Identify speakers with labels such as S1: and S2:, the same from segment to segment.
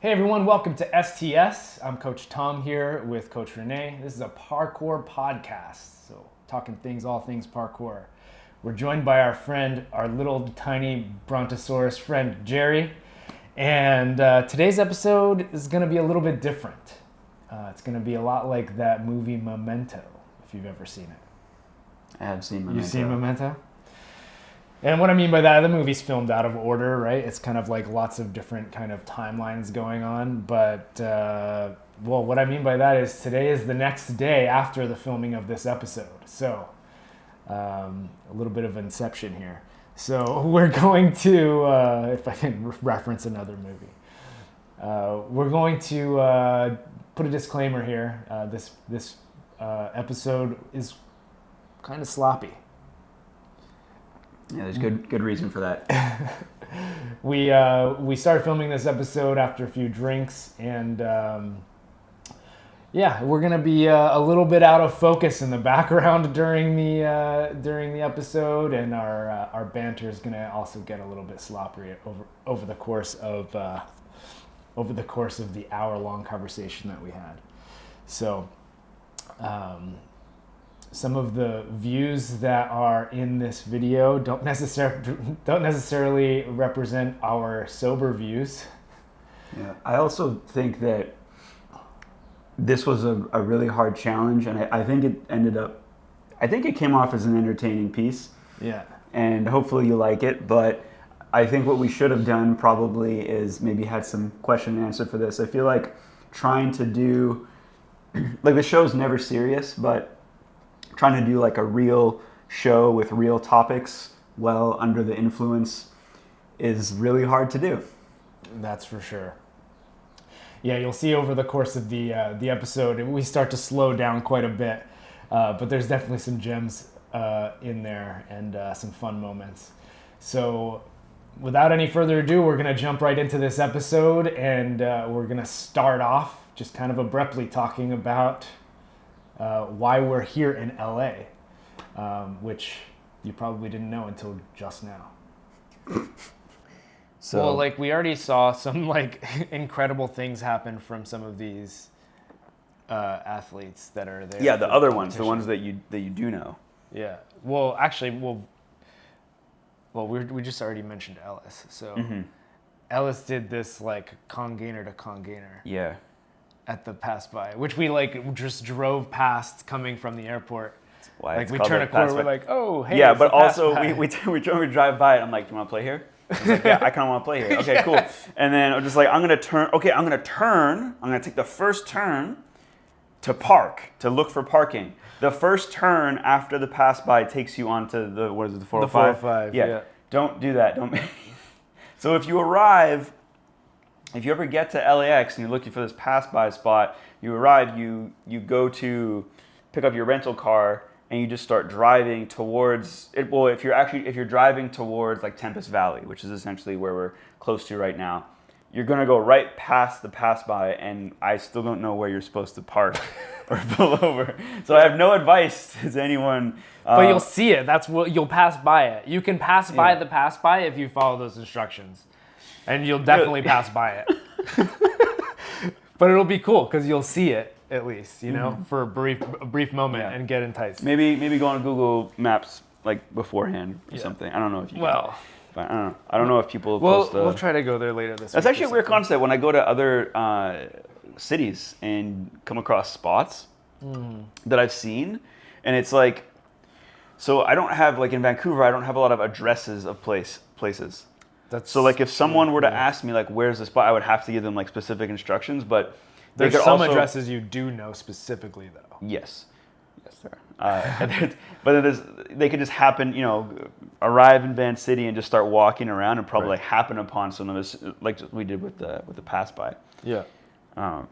S1: Hey everyone, welcome to STS. I'm Coach Tom here with Coach Renee. This is a parkour podcast, so talking all things parkour. We're joined by our friend, our little tiny brontosaurus friend, Jerry. And today's episode is going to be a little bit different. It's going to be a lot like that movie Memento, if you've ever seen it.
S2: I have seen Memento.
S1: You've seen Memento? And what I mean by that, the movie's filmed out of order, right? It's kind of like lots of different kind of timelines going on. But, what I mean by that is today is the next day after the filming of this episode. So, a little bit of inception here. So we're going to, if I can reference another movie, we're going to put a disclaimer here. This episode is kind of sloppy.
S2: Yeah, there's good reason for that.
S1: We started filming this episode after a few drinks, and we're gonna be a little bit out of focus in the background during the episode, and our banter is gonna also get a little bit sloppy over the course of the hour-long conversation that we had. So. Some of the views that are in this video don't necessarily represent our sober views.
S2: Yeah, I also think that this was a really hard challenge, and I think it came off as an entertaining piece.
S1: Yeah. And
S2: hopefully you like it, but I think what we should have done probably is maybe had some question and answer for this. I feel like trying to do, like the show's never serious, but trying to do like a real show with real topics well under the influence is really hard to do.
S1: That's for sure. Yeah, you'll see over the course of the episode, we start to slow down quite a bit, but there's definitely some gems in there and some fun moments. So without any further ado, we're going to jump right into this episode, and we're going to start off just kind of abruptly talking about why we're here in LA, which you probably didn't know until just now.
S2: So,
S1: well, like we already saw some like incredible things happen from some of these athletes that are there.
S2: Yeah, the other ones, the ones that you do know.
S1: Yeah. Well, actually, we just already mentioned Elis. So Elis did this like con gainer to con gainer.
S2: Yeah.
S1: At the pass by, which we like just drove past coming from the airport.
S2: Why
S1: like we turn a corner, we're like, oh, hey.
S2: Yeah, but also we drive by it. I'm like, do you want to play here? He's like, yeah, I kind of want to play here. Okay, cool. And then I'm just like, I'm gonna turn. I'm gonna take the first turn to park, to look for parking. The first turn after the pass by takes you onto the 405.
S1: The 405. Yeah.
S2: Don't do that. Don't. So if you ever get to LAX and you're looking for this pass-by spot, you arrive, you go to pick up your rental car, and you just start driving towards it. Well, if you're driving towards like Tempest Valley, which is essentially where we're close to right now, you're gonna go right past the pass-by, and I still don't know where you're supposed to park or pull over. So I have no advice to anyone.
S1: But you'll see it. That's what you'll pass by it. You can pass by the pass-by if you follow those instructions. And you'll definitely pass by it. But it'll be cool because you'll see it at least, for a brief moment and get enticed.
S2: Maybe go on Google Maps like beforehand or something. I don't know if you can. But I don't know if people post
S1: we'll try to go there later this week.
S2: That's actually a weird concept when I go to other cities and come across spots that I've seen, and it's like, so I don't have, like in Vancouver, I don't have a lot of addresses of places. So like if someone were to ask me like where's the spot, I would have to give them like specific instructions, but
S1: there's some addresses you do know specifically though.
S2: Yes, there. But they could just happen, arrive in Van City and just start walking around and probably like happen upon some of this, like we did with the pass by.
S1: Yeah.
S2: But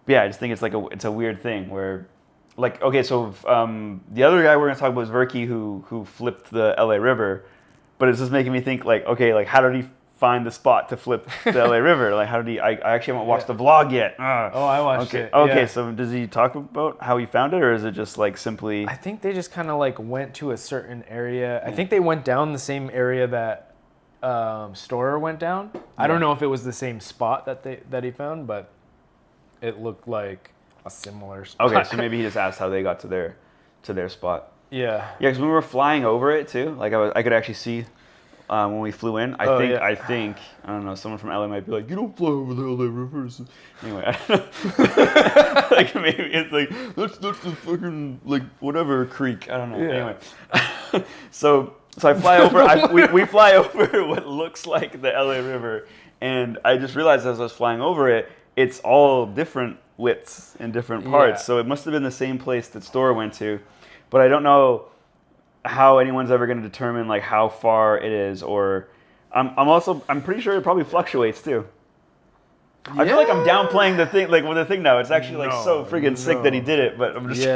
S2: yeah, I just think it's a weird thing where, like, okay, so the other guy we're gonna talk about is Verky, who flipped the LA River. But it's just making me think, like, okay, like, how did he find the spot to flip the LA River? Like, how did he? I actually haven't watched the vlog yet.
S1: Oh, I watched it.
S2: Okay, so does he talk about how he found it, or is it just like simply?
S1: I think they just kind of like went to a certain area. I think they went down the same area that Storer went down. I don't know if it was the same spot that he found, but it looked like a similar spot.
S2: Okay, so maybe he just asked how they got to their spot.
S1: Yeah.
S2: Yeah, because when we were flying over it too, like I could actually see when we flew in. I think I don't know. Someone from LA might be like, "You don't fly over the LA rivers." Anyway, I don't know. Like maybe it's like that's the fucking like whatever creek. I don't know.
S1: Yeah.
S2: Anyway, so I fly over. We fly over what looks like the LA River, and I just realized as I was flying over it, it's all different widths in different parts.
S1: Yeah.
S2: So it must have been the same place that Store went to. But I don't know how anyone's ever going to determine like how far it is, or I'm pretty sure it probably fluctuates too. I feel like I'm downplaying the thing, like with the thing now. It's actually like so friggin' sick that he did it, but I'm just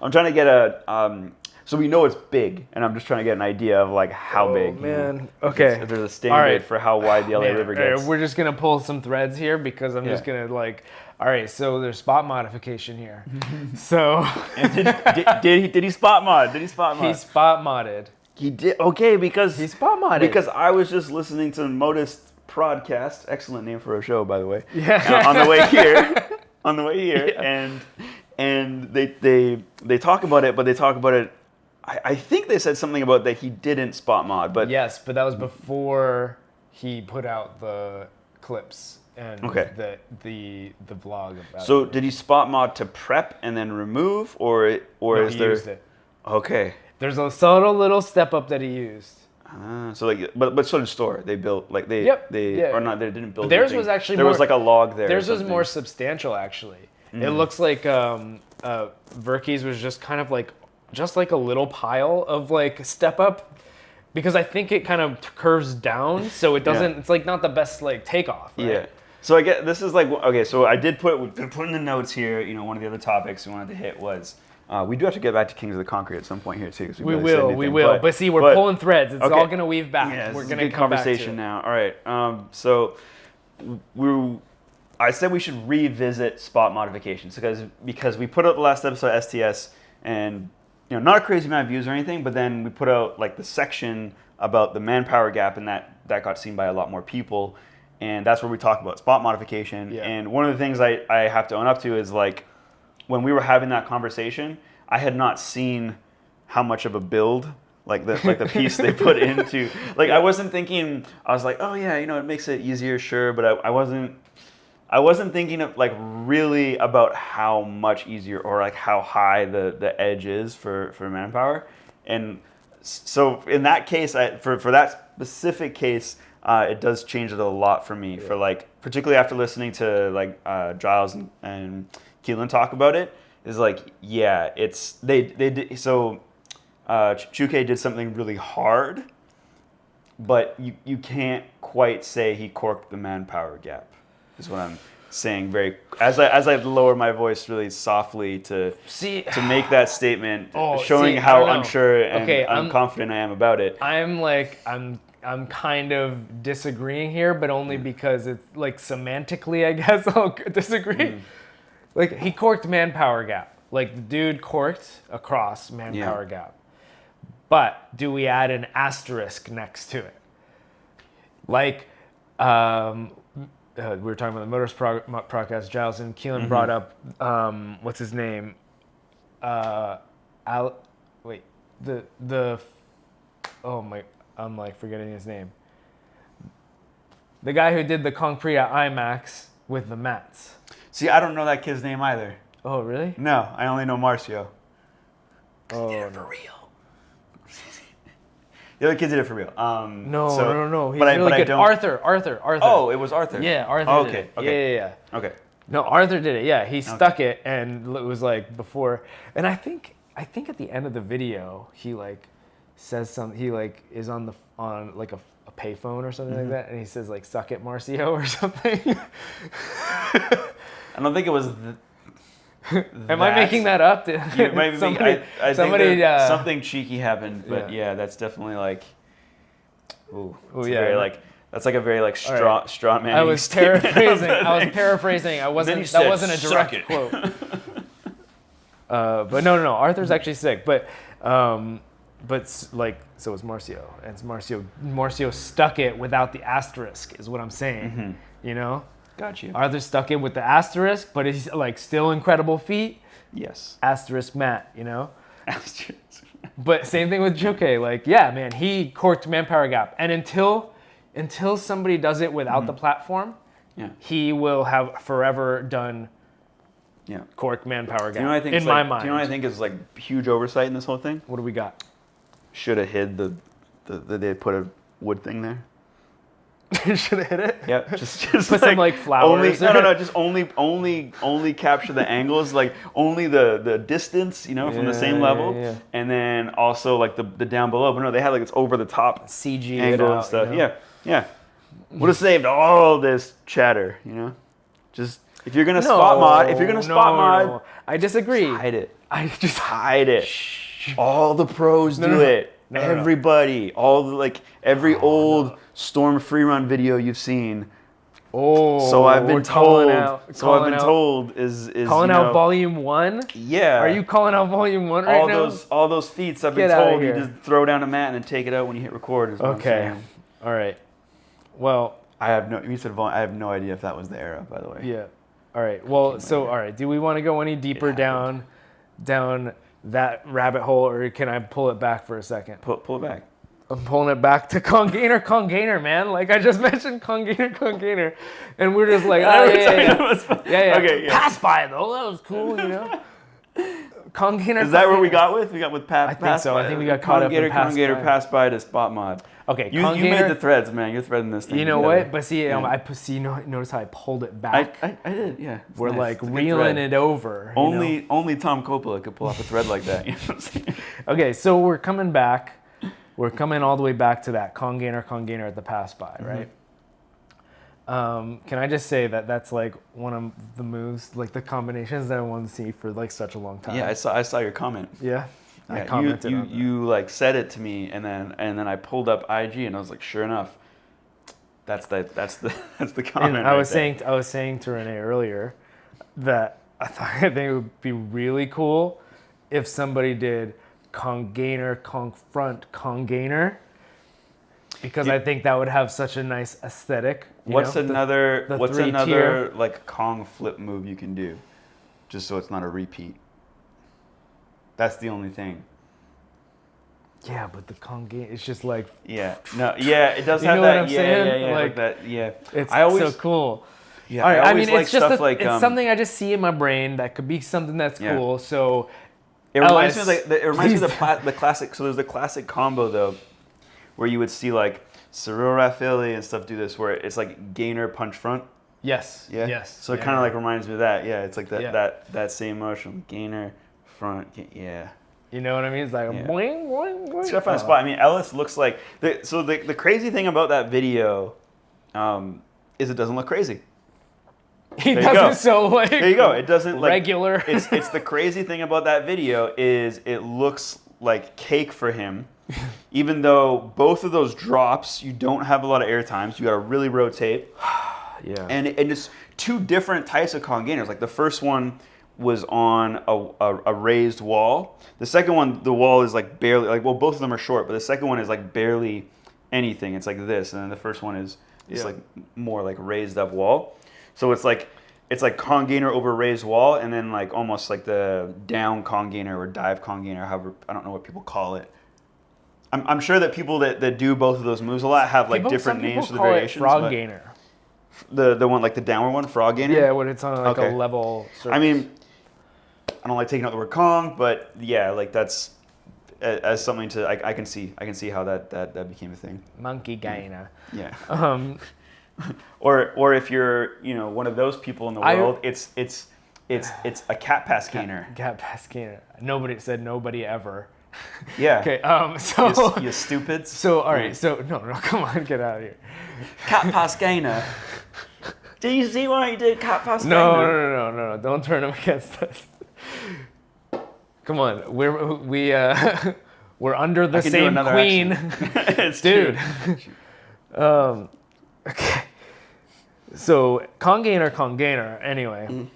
S2: I'm trying to get a so we know it's big, and I'm just trying to get an idea of like how big.
S1: Man, okay.
S2: If there's a standard for how wide the LA River gets.
S1: We're just gonna pull some threads here because I'm just gonna like. All right, so there's spot modification here. So
S2: did he spot mod? Did he spot mod?
S1: He spot modded.
S2: He did. Okay, because
S1: he spot modded.
S2: Because I was just listening to Motus podcast. Excellent name for a show, by the way.
S1: Yeah.
S2: On the way here, yeah. and they talk about it, but they talk about it. I think they said something about that he didn't spot mod, but
S1: yes, but that was before he put out the clips. And the vlog about it.
S2: So did he spot mod to prep and then remove, or is there?
S1: Used it.
S2: Okay.
S1: There's a subtle little step up that he used.
S2: So like, but so did Store. They built like they or not. They didn't build.
S1: But theirs
S2: anything.
S1: was actually
S2: there was like a log there.
S1: Theirs was more substantial actually. It looks like Verky's was just kind of like a little pile of like step up. Because I think it kind of curves down, so it doesn't. It's like not the best like takeoff. Right?
S2: Yeah. So I get this is like okay. So I did put in the notes here. You know, one of the other topics we wanted to hit was we do have to get back to Kings of the Concrete at some point here too.
S1: We will. But see, we're pulling threads. It's all gonna weave back.
S2: Yeah,
S1: we're
S2: gonna
S1: get
S2: a good conversation now. All right. So I said we should revisit spot modifications because we put out the last episode of STS and you know not a crazy amount of views or anything, but then we put out like the section about the manpower gap and that got seen by a lot more people. And that's where we talk about spot modification. Yeah. And one of the things I have to own up to is like when we were having that conversation, I had not seen how much of a build like the piece they put into like I wasn't thinking I was like, oh yeah, you know, it makes it easier, sure, but I wasn't thinking of like really about how much easier or like how high the edge is for manpower. And so in that case, for that specific case, it does change it a lot for me. For like, particularly after listening to like Giles and Keelan talk about it, is like, yeah, it's they did so. Chuke did something really hard, but you can't quite say he corked the manpower gap. Is what I'm saying very as I lower my voice really softly to make that statement, showing how unsure and unconfident I am about it.
S1: I'm kind of disagreeing here, but only because it's like semantically, I guess I'll disagree. Like he corked manpower gap. Like the dude corked across manpower gap. But do we add an asterisk next to it? Like we were talking about the Motus podcast. Giles and Keelan brought up what's his name? I'm like forgetting his name. The guy who did the concrete at IMAX with the mats.
S2: See, I don't know that kid's name either.
S1: Oh, really?
S2: No, I only know Marcio.
S1: Oh,
S2: he did it for real. The other kid did it for real.
S1: No. He's really good. Arthur.
S2: Oh, it was Arthur.
S1: Yeah, Arthur did it. Yeah.
S2: Okay.
S1: No, Arthur did it. Yeah, he stuck it, and it was like before. And I think at the end of the video, he like says something. He like is on like a payphone or something like that, and he says like "suck it, Marcio" or something.
S2: I don't think it was.
S1: Am I making that up?
S2: Maybe somebody think something cheeky happened, but yeah, that's definitely like. Very like. That's like a very like straw man.
S1: I was paraphrasing. That wasn't a direct quote. But no. Arthur's actually sick. But but like so was Marcio, and it's Marcio stuck it without the asterisk is what I'm saying. You know,
S2: Got you.
S1: Arthur stuck it with the asterisk, but he's like still incredible feat.
S2: Yes.
S1: Asterisk Matt, you know.
S2: Asterisk.
S1: But same thing with Joke. Like, yeah, man, he corked Manpower Gap, and until somebody does it without the platform, he will have forever done.
S2: Yeah.
S1: Cork Manpower Gap.
S2: Do you know what I think?
S1: In my mind.
S2: Do you know what I think is like huge oversight in this whole thing?
S1: What do we got?
S2: Should have hid the they put a wood thing there.
S1: Should have hit it.
S2: Yep. Just
S1: put some like flowers.
S2: No. Just only capture the angles, like only the distance, you know, from the same level, and then also like the down below. But no, they had like it's over the top
S1: CG
S2: angle
S1: out,
S2: and stuff.
S1: You know?
S2: Yeah. Would have saved all this chatter, you know. Just if you're gonna spot mod,
S1: I disagree.
S2: hide it.
S1: I just
S2: Hide it. All the pros do it. Everybody, all the every old Storm free run video you've seen.
S1: Oh,
S2: so I've been told.
S1: Calling out Volume 1.
S2: Yeah.
S1: Are you calling out Volume 1 right now?
S2: All those feats I've been told. You just throw down a mat and then take it out when you hit record. Is what I'm saying.
S1: All right. Well,
S2: you said volume. I have no idea if that was the era, by the way.
S1: Yeah. All right. Well, so all right. Do we want to go any deeper down that rabbit hole, or can I pull it back for a second?
S2: Pull it back.
S1: I'm pulling it back to Congainer, man. Like I just mentioned Congainer, and we're just like, yeah.
S2: Okay,
S1: Pass by though, that was cool, you know. Congainer.
S2: Is that what we got with? We got with pass.
S1: I think so. I think we got caught up in
S2: Congainer pass by to spot mod.
S1: Okay,
S2: you made the threads, man. You're threading this thing.
S1: You know what? But see, notice how I pulled it back.
S2: I did, yeah.
S1: We're like reeling it over.
S2: Only Tom Coppola could pull off a thread like that. You know what I'm saying?
S1: Okay, so we're coming back. We're coming all the way back to that Congainer at the pass by, right? Can I just say that that's like one of the moves, like the combinations that I want to see for like such a long time.
S2: Yeah, I saw your comment.
S1: Yeah.
S2: I
S1: commented on that.
S2: You like said it to me, and then I pulled up IG, and I was like, sure enough, that's the comment.
S1: And I was saying to Renee earlier that I think it would be really cool if somebody did Congainer, Confront, Congainer, because I think that would have such a nice aesthetic.
S2: What's another
S1: tier?
S2: like Kong flip move you can do, just so it's not a repeat? That's the only thing.
S1: Yeah, but the Congainer, it's just like...
S2: Yeah, it does have that.
S1: You know what I'm saying?
S2: Yeah, like that, yeah.
S1: It's so cool.
S2: Yeah, I always like stuff like...
S1: It's something I just see in my brain that could be something that's cool, so...
S2: It reminds me of the classic... So there's the classic combo, though, where you would see, like, Cyril Raffaele and stuff do this, where it's like Gainer punch front.
S1: Yes.
S2: Yeah?
S1: Yes.
S2: So it kind of like reminds me of that. Yeah, it's like that same motion. Gainer, front, yeah.
S1: You know what I mean? It's like boing, boing, boing.
S2: It's got to find a spot. I mean, Elis looks like... The crazy thing about that video is it doesn't look crazy.
S1: He doesn't so like...
S2: There you go. It doesn't like...
S1: Regular.
S2: It's the crazy thing about that video is it looks like cake for him. Even though both of those drops, you don't have a lot of air times. You got to really rotate.
S1: Yeah.
S2: And it's two different types of Congainers. Like the first one was on a raised wall. The second one, the wall is like barely, like, well, both of them are short, but the second one is like barely anything. It's like this. And then the first one is like more like raised up wall. So it's like Congainer over raised wall, and then like almost like the down Congainer or dive Congainer, however, I don't know what people call it. I'm sure that people that do both of those moves a lot have like different names for the variations.
S1: Frog Gainer.
S2: The one like the downward one, Frog Gainer?
S1: Yeah, when it's on like a level surface.
S2: I mean, I don't like taking out the word Kong, but yeah, like that's as something to I can see how that became a thing.
S1: Monkey Gainer.
S2: Yeah.
S1: Or
S2: if you're one of those people in the world, it's a cat pass gainer.
S1: Cat pass gainer. Nobody said nobody ever.
S2: Yeah.
S1: Okay. So
S2: you stupids.
S1: So all right. So no, come on, get out of here.
S2: Cat pass gainer. Do you see why you did cat pass gainer?
S1: No. Don't turn them against us. Come on, we're under the same queen, dude. Okay. So Congainer. Anyway,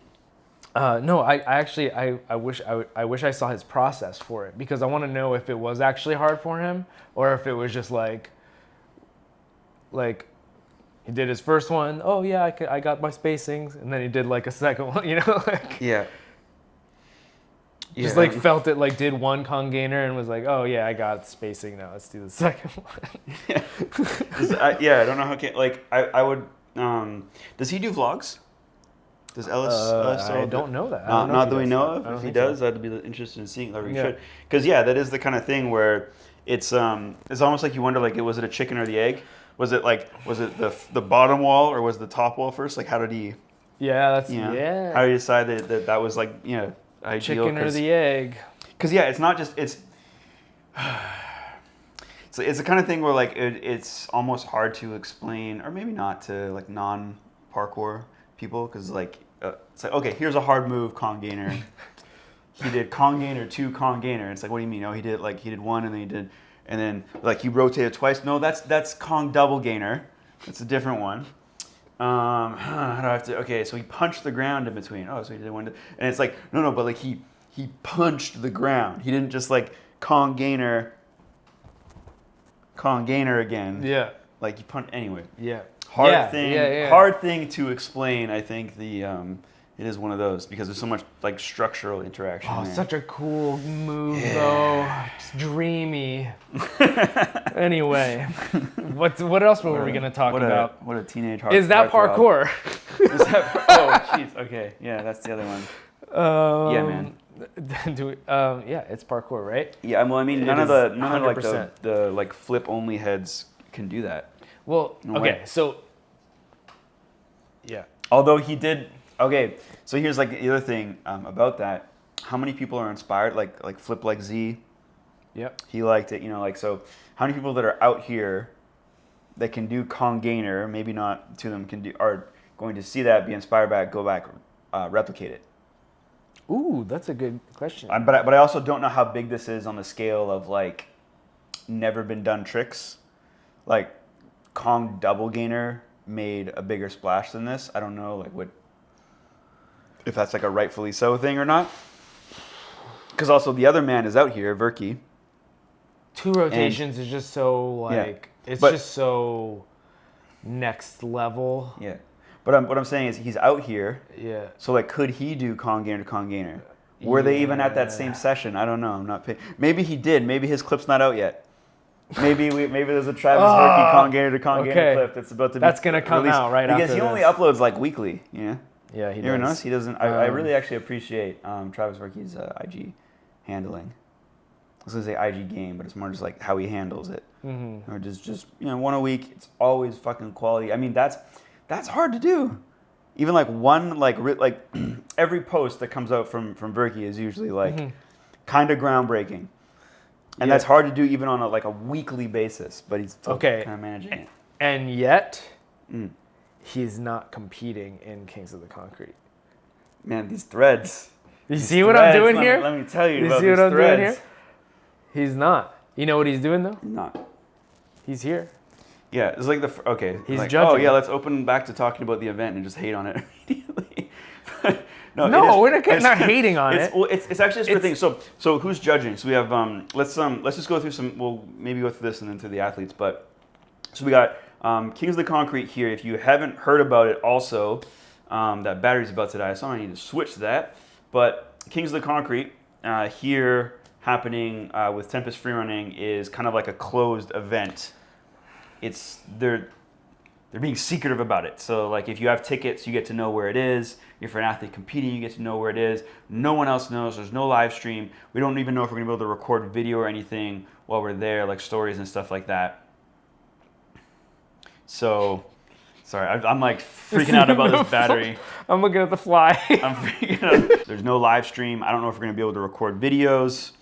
S1: No, I actually I wish I wish I saw his process for it, because I want to know if it was actually hard for him or if it was just like he did his first one. Oh yeah, I got my spacings, and then he did like a second one. You know, like
S2: Yeah.
S1: just like felt it, like did one congainer and was like, oh yeah, I got spacing now. Let's do the second one.
S2: Yeah. I don't know how like I would. Does he do vlogs? Does Elis?
S1: I don't know that.
S2: Not that we know of. If he does, I'd be interested in seeing that. He should, because that is the kind of thing where it's almost like you wonder, like, was it a chicken or the egg? Was it the bottom wall or was the top wall first? Like, how did he?
S1: Yeah, that's yeah.
S2: How did he decide that was like ideal?
S1: Chicken or the egg?
S2: Because it's not just it's. So it's the kind of thing where like it's almost hard to explain, or maybe not, to like non-parkour people, because like it's like, okay, here's a hard move, Kong gainer. He did Kong gainer, 2 Kong gainer. It's like, what do you mean? Oh, he did one, and then like he rotated twice. No, that's Kong double gainer. That's a different one. How do I have to? Okay, so he punched the ground in between. Oh, so he did one, and it's like no, but like he punched the ground. He didn't just like Kong gainer again.
S1: Yeah.
S2: Like you punch anyway.
S1: Yeah.
S2: Hard thing to explain. I think it is one of those, because there's so much like structural interaction.
S1: Oh,
S2: there.
S1: such a cool move though. It's dreamy. Anyway, what else were we gonna talk about?
S2: What a teenage heart.
S1: Is that parkour?
S2: Is that? Oh, jeez. Okay, yeah, that's the other one. Yeah, man.
S1: Yeah, it's parkour, right?
S2: Yeah, well, I mean, none of like the like flip only heads can do that.
S1: Well, okay, so yeah.
S2: Although he did. Okay, so here's like the other thing about that. How many people are inspired? Like Flip Like Z.
S1: Yep.
S2: He liked it, like, so how many people that are out here that can do Kong gainer, maybe not two of them are going to see that, be inspired by it, go back, replicate it.
S1: Ooh, that's a good question.
S2: But I also don't know how big this is on the scale of like never been done tricks. Like Kong double gainer made a bigger splash than this. I don't know like if that's like a rightfully so thing or not. Because also the other man is out here, Verky.
S1: 2 rotations is just so like it's just so next level.
S2: Yeah. But what I'm saying is he's out here.
S1: Yeah.
S2: So like, could he do Kong gainer to Kong gainer? Were they even at that same session? I don't know. I'm not paying. Maybe he did. Maybe his clip's not out yet. Maybe there's a Travis Verky Kong gainer to Kong gainer clip that's about to be
S1: That's gonna come
S2: released.
S1: out right
S2: because
S1: after
S2: he only
S1: this.
S2: uploads like weekly. Yeah,
S1: he
S2: does.
S1: does.
S2: He doesn't. I really actually appreciate Travis Verky's IG handling. I was gonna say IG game, but it's more just like how he handles it. Mm-hmm. Or just one a week. It's always fucking quality. I mean, that's hard to do. Even like one like every post that comes out from Verky is usually like kind of groundbreaking, and that's hard to do even on a weekly basis. But he's still kind of managing it.
S1: And yet, he's not competing in Kings of the Concrete.
S2: Man, these threads.
S1: You see what I'm doing here?
S2: Let me tell you.
S1: You
S2: about
S1: see what
S2: these
S1: I'm
S2: threads.
S1: doing here? He's not. You know what he's doing though?
S2: He's not.
S1: He's here.
S2: Yeah, it's like He's
S1: like, judging.
S2: Oh yeah, let's open back to talking about the event and just hate on it immediately.
S1: No, we're not hating on it.
S2: Well, it's actually just for things. So who's judging? So we have let's just go through some. We'll maybe go through this and then through the athletes. But so we got Kings of the Concrete here. If you haven't heard about it, also that battery's about to die, so I need to switch to that. But Kings of the Concrete here happening with Tempest Freerunning is kind of like a closed event. They're being secretive about it. So like if you have tickets, you get to know where it is. If you're an athlete competing, you get to know where it is. No one else knows. There's no live stream. We don't even know if we're gonna be able to record video or anything while we're there, like stories and stuff like that. So, sorry, I'm like freaking out about this battery.
S1: I'm looking at the fly.
S2: I'm freaking out. There's no live stream. I don't know if we're gonna be able to record videos.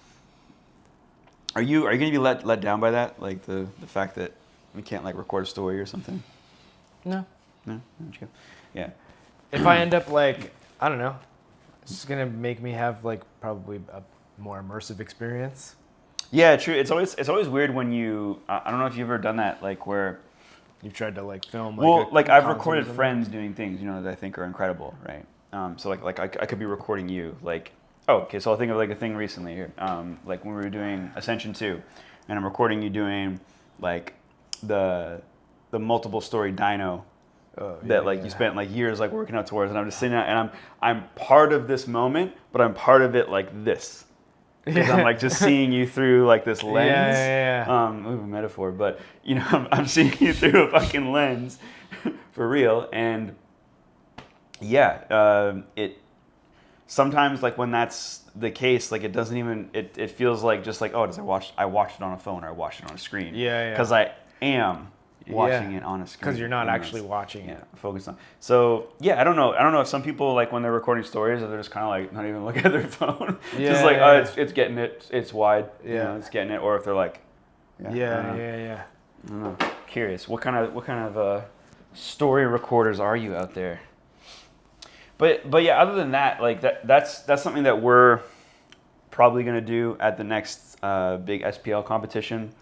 S2: Are you gonna be let down by that? Like the fact that we can't like record a story or something?
S1: No.
S2: Yeah.
S1: If I end up like, I don't know, it's just gonna make me have like probably a more immersive experience.
S2: Yeah, true. It's always weird when you. I don't know if you've ever done that, like where
S1: you've tried to like film.
S2: Well, like I've recorded friends doing things, that I think are incredible, right? So like I could be recording you. Like, oh, okay. So I'll think of like a thing recently here. Like when we were doing Ascension 2, and I'm recording you doing like the multiple story dyno that like you spent like years like working up towards, and I'm just sitting there and I'm part of this moment, but I'm part of it like this. Because I'm like just seeing you through like this lens. Move a metaphor, but you know, I'm seeing you through a fucking lens for real. And it sometimes like when that's the case, like it doesn't even it feels like just like, oh, I watched it on a phone or I watched it on a screen. Because I am watching it on a screen.
S1: Because you're not actually watching it.
S2: Focused on. So I don't know if some people like when they're recording stories, or they're just kind of like not even looking at their phone. Just like it's getting it, it's wide. You know, it's getting it, or if they're like, I don't know. Curious, what kind of story recorders are you out there? But yeah, other than that, like that's something that we're probably gonna do at the next big SPL competition.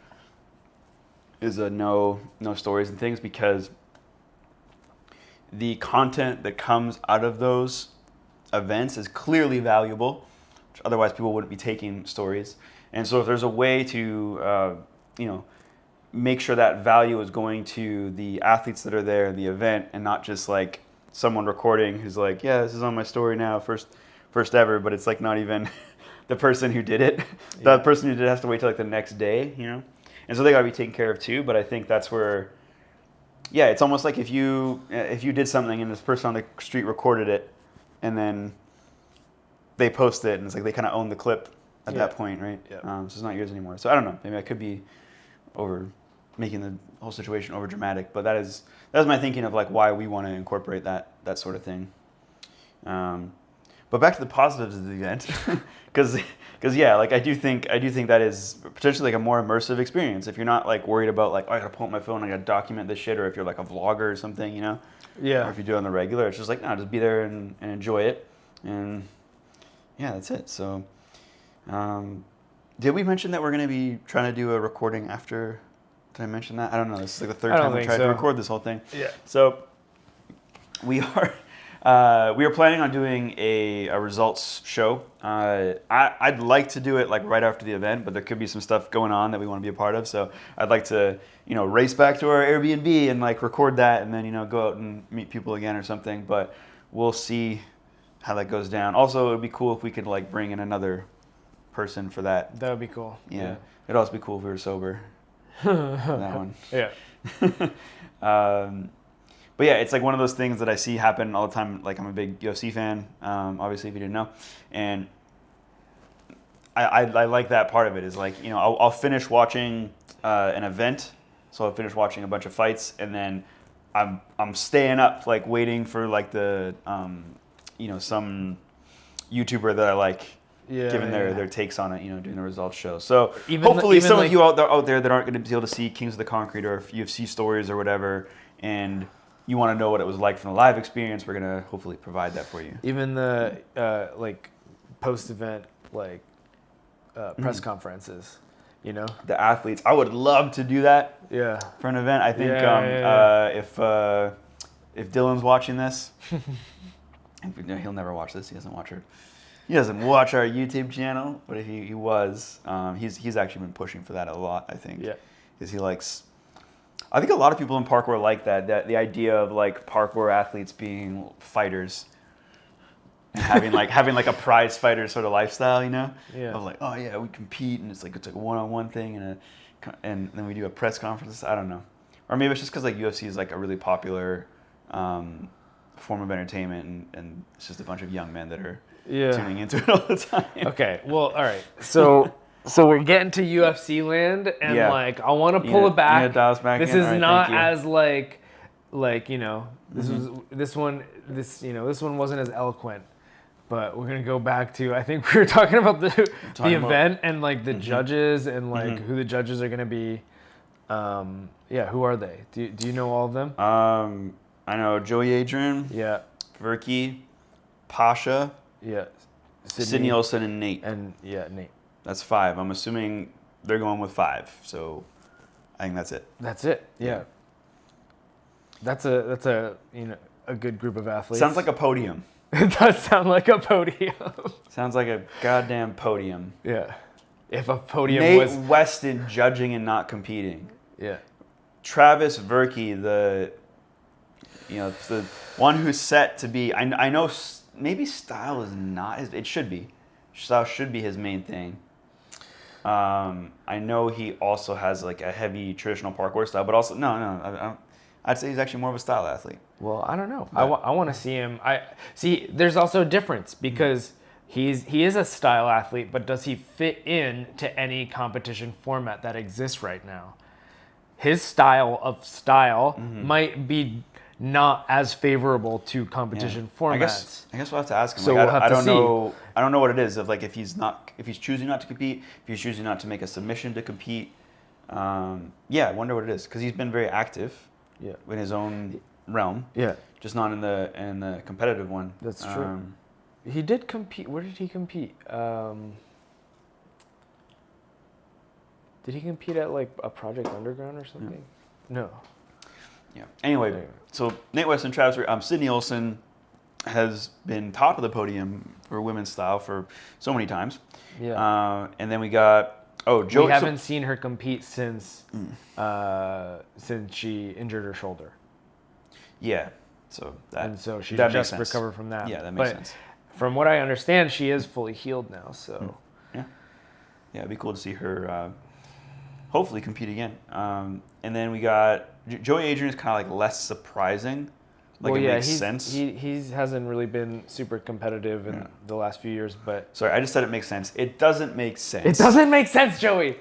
S2: Is a no stories and things, because the content that comes out of those events is clearly valuable, which otherwise people wouldn't be taking stories. And so if there's a way to make sure that value is going to the athletes that are there in the event, and not just like someone recording who's like, yeah, this is on my story now, first ever, but it's like not even the person who did it. The person who did it has to wait till like the next day, you know? And so they got to be taken care of too. But I think that's where, it's almost like if you did something and this person on the street recorded it, and then they post it, and it's like they kind of own the clip at that point, right? So it's not yours anymore. So I don't know. Maybe I could be making the whole situation over dramatic, but that is my thinking of like why we want to incorporate that sort of thing. But back to the positives of the event, because like I do think that is potentially like a more immersive experience if you're not like worried about like, oh, I gotta pull up my phone, I gotta document this shit, or if you're like a vlogger or something, you know, or if you do it on the regular, it's just like, no, just be there and enjoy it, and that's it. So did we mention that we're gonna be trying to do a recording after? Did I mention that? I don't know. This is like the third time we tried to record this whole thing. So we are planning on doing a results show. I'd like to do it like right after the event, but there could be some stuff going on that we want to be a part of. So I'd like to, race back to our Airbnb and like record that, and then, go out and meet people again or something. But we'll see how that goes down. Also, it'd be cool if we could like bring in another person for that.
S1: That would be cool.
S2: Yeah. It'd also be cool if we were sober. That one. But yeah, it's like one of those things that I see happen all the time. Like I'm a big UFC fan, obviously, if you didn't know, and I like that part of it. Is like, I'll finish watching an event, so I'll finish watching a bunch of fights, and then I'm staying up like waiting for like the some YouTuber that I like. Giving their takes on it, doing the results show. So hopefully some of you out there that aren't going to be able to see Kings of the Concrete or UFC stories or whatever, and you want to know what it was like from the live experience, we're going to hopefully provide that for you.
S1: Even the like post-event like press conferences,
S2: The athletes. I would love to do that for an event. I think if Dylan's watching this, he'll never watch this. He doesn't watch her. He doesn't watch our YouTube channel, but if he was, he's actually been pushing for that a lot, I think. Because he likes, I think a lot of people in parkour like that the idea of like parkour athletes being fighters, and having like a prize fighter sort of lifestyle, of like, oh yeah, we compete, and it's like a one-on-one thing, and then we do a press conference. I don't know, or maybe it's just because like UFC is like a really popular form of entertainment, and it's just a bunch of young men that are tuning into it all the time.
S1: Okay, well, all right. So we're getting to UFC land, and like I want to pull it back. This is not as like this one wasn't as eloquent, but we're gonna go back to, I think we were talking about the event and like the judges and like who the judges are gonna be. Who are they? Do you know all of them?
S2: I know Joey Adrian. Verky, Pasha. Sydney Olsen and Nate.
S1: Nate.
S2: That's 5. I'm assuming they're going with 5. So I think that's it.
S1: That's it. That's a good group of athletes.
S2: Sounds like a podium.
S1: It does sound like a podium.
S2: Sounds like a goddamn podium.
S1: Yeah. If a podium
S2: Nate
S1: was...
S2: Weston judging and not competing.
S1: Yeah.
S2: Travis Verky, the one who's set to be. I know maybe style is not his. It should be. Style should be his main thing. I know he also has like a heavy traditional parkour style, but also I'd say he's actually more of a style athlete.
S1: Well, I don't know. I want to see him. See. There's also a difference because he is a style athlete, but does he fit in to any competition format that exists right now? His style might be not as favorable to competition formats.
S2: I guess we'll have to ask him.
S1: So
S2: like,
S1: we'll have
S2: I
S1: to
S2: don't
S1: see.
S2: know. I don't know what it is. If if he's choosing not to compete, if he's choosing not to make a submission to compete. I wonder what it is because he's been very active.
S1: Yeah.
S2: In his own realm.
S1: Yeah.
S2: Just not in the competitive one.
S1: That's true. He did compete. Where did he compete? Did he compete at like a Project Underground or something? No.
S2: Yeah. Anyway, so Nate Weston, Travis, Sydney Olsen has been top of the podium for women's style for so many times.
S1: Yeah.
S2: And then we got Joe.
S1: We haven't seen her compete since she injured her shoulder.
S2: Yeah. So
S1: she's
S2: that
S1: just recovered from that.
S2: Yeah, that makes sense.
S1: From what I understand, she is fully healed now. So.
S2: Yeah, it'd be cool to see her hopefully compete again. And then we got Joey Adrian is kind of like less surprising. Like it makes sense.
S1: He hasn't really been super competitive in the last few years, but
S2: sorry, I just said it makes sense. It doesn't make sense.
S1: It doesn't make sense, Joey.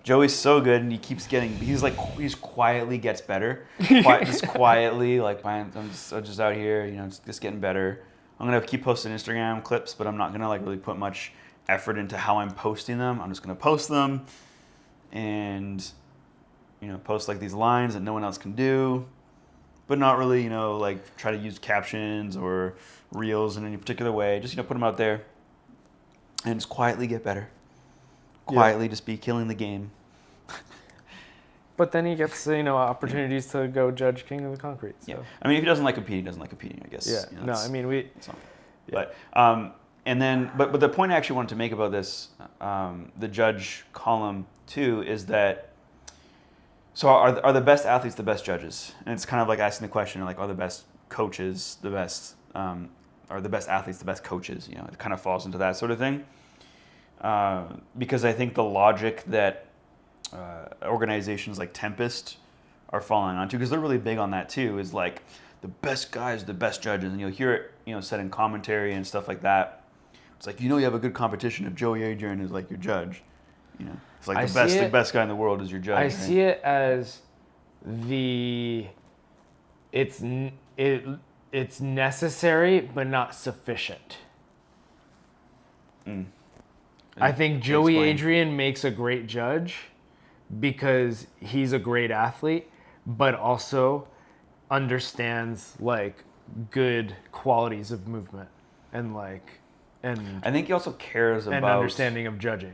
S2: Joey's so good, and he's quietly gets better. Just quietly, like I'm just out here, just getting better. I'm gonna keep posting Instagram clips, but I'm not gonna like really put much effort into how I'm posting them. I'm just gonna post them, and post like these lines that no one else can do, but not really like try to use captions or reels in any particular way. Just put them out there, and just quietly get better. Quietly just be killing the game.
S1: But then he gets opportunities to go judge King of the Concrete. So.
S2: Yeah, I mean if he doesn't like competing, he doesn't like competing. I guess.
S1: Yeah. No, I mean we.
S2: But and then but the point I actually wanted to make about this, the judge column too, is that. So are the best athletes the best judges? And it's kind of like asking the question like, are the best coaches the best? Are the best athletes the best coaches? It kind of falls into that sort of thing. Because I think the logic that organizations like Tempest are falling onto, because they're really big on that too, is like the best guys, the best judges, and you'll hear it, said in commentary and stuff like that. It's like you have a good competition if Joey Adrian is like your judge. It's like the best guy in the world is your judge.
S1: I see it as it's necessary but not sufficient. I think Joey Adrian makes a great judge because he's a great athlete, but also understands like good qualities of movement and I think
S2: he also cares about
S1: understanding of judging.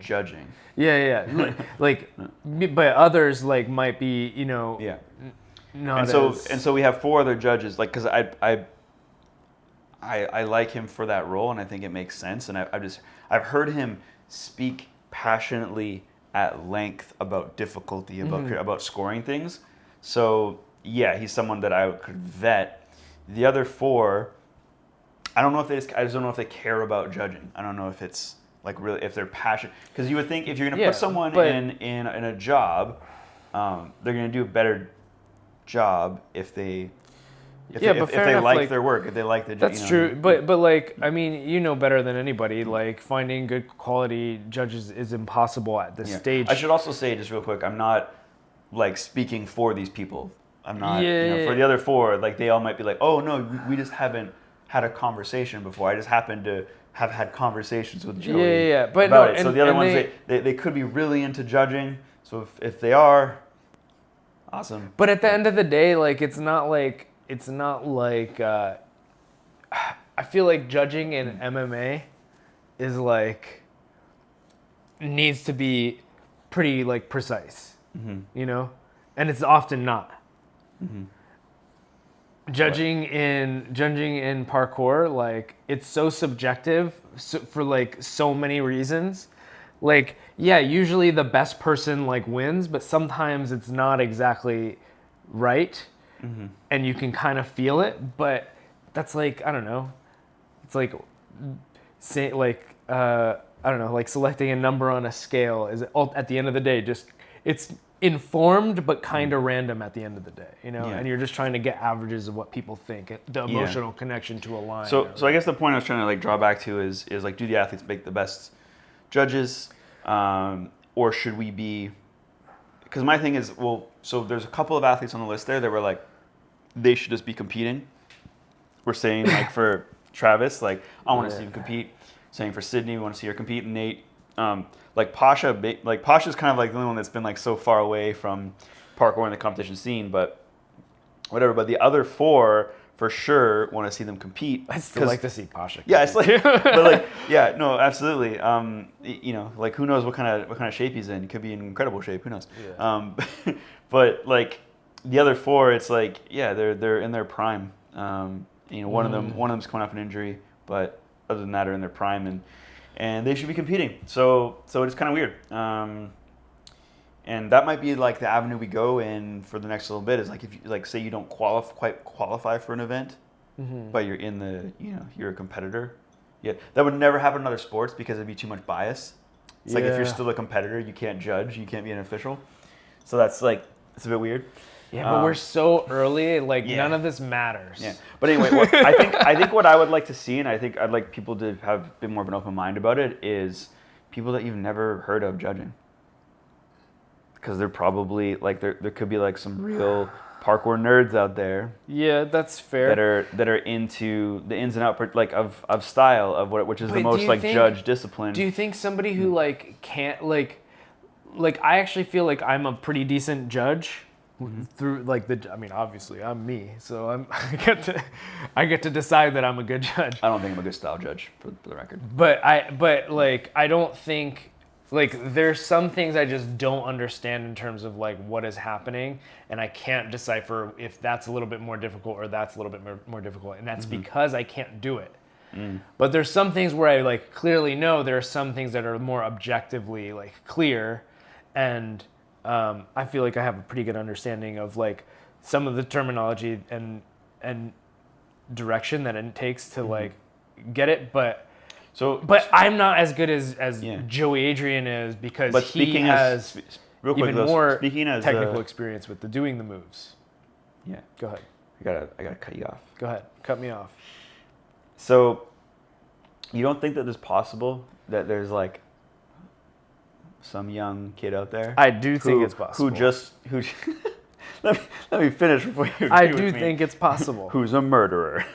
S1: Yeah. But others like might be
S2: Yeah.
S1: Not
S2: and so we have 4 other judges like because I like him for that role and I think it makes sense and I've heard him speak passionately at length about difficulty, about scoring things. So yeah, he's someone that I could vet. The other 4, I just don't know if they care about judging. I don't know if it's like really if they're passionate, because you would think if you're going to put someone in a job, they're going to do a better job if they like their work, if they like the.
S1: That's true, but like I mean, better than anybody. Like finding good quality judges is impossible at this stage.
S2: I should also say just real quick, I'm not like speaking for these people. I'm not. For the other 4, like they all might be like, oh no, we just haven't had a conversation before. I just happen to have had conversations with Joey
S1: but
S2: about
S1: no,
S2: it. So the other ones, they could be really into judging. So if they are, awesome.
S1: But at the end of the day, like it's not like I feel like judging in MMA is like needs to be pretty like precise, and it's often not. judging in parkour, like it's so subjective for like so many reasons. Like, yeah, usually the best person like wins, but sometimes it's not exactly right, and you can kind of feel it. But that's like, I don't know. It's like say like I don't know, like selecting a number on a scale is at the end of the day just it's informed but kind of random at the end of the day, you know.
S2: Yeah.
S1: And you're just trying to get averages of what people think, the emotional connection to a line.
S2: So I guess the point I was trying to like draw back to is like, do the athletes make the best judges, or should we be? Because my thing is, well, so there's a couple of athletes on the list there that were like, they should just be competing. We're saying like for Travis, like I want to see him compete. Saying for Sydney, we want to see her compete. Nate, like Pasha's kind of like the only one that's been like so far away from parkour in the competition scene, but whatever. But the other four for sure want to see them compete.
S1: I'd still like to see Pasha compete.
S2: Yeah, it's like, but like, yeah, no, absolutely. You know, like who knows what kind of shape he's in? He could be in incredible shape. Who knows? Yeah. But like the other four, it's like, yeah, they're in their prime. You know, one of them's coming off an injury, but other than that are in their prime, and they should be competing. So it's kind of weird. And that might be like the avenue we go in for the next little bit, is like, if you like say you don't qualify for an event, but you're in the, you know, you're a competitor. Yeah, that would never happen in other sports because it'd be too much bias. It's like if you're still a competitor, you can't judge, you can't be an official. So that's like, it's a bit weird.
S1: Yeah, but we're so early, like none of this matters.
S2: Yeah, but anyway, I think what I would like to see, and I think I'd like people to have a bit more of an open mind about it, is people that you've never heard of judging. Because they're probably like, there could be like some real parkour nerds out there.
S1: Yeah, that's fair.
S2: That are into the ins and outs like of style of which is the most like judge discipline.
S1: Do you think somebody who like can't like I actually feel like I'm a pretty decent judge through like I mean, obviously I'm me, so I get to decide that I'm a good judge.
S2: I don't think I'm a good style judge for the record.
S1: But I don't think, like, there's some things I just don't understand in terms of like what is happening, and I can't decipher if that's a little bit more difficult or that's a little bit more difficult, and that's because I can't do it. But there's some things where I like clearly know. There are some things that are more objectively like clear, and I feel like I have a pretty good understanding of like some of the terminology and direction that it takes to like get it, but I'm not as good as Joey Adrian is, because he has even more technical experience with doing the moves.
S2: Yeah.
S1: Go ahead.
S2: I gotta cut you off.
S1: Go ahead. Cut me off.
S2: So, you don't think that it's possible that there's like some young kid out there?
S1: I do think it's possible.
S2: Who let me finish before you.
S1: I do think it's possible.
S2: Who's a murderer?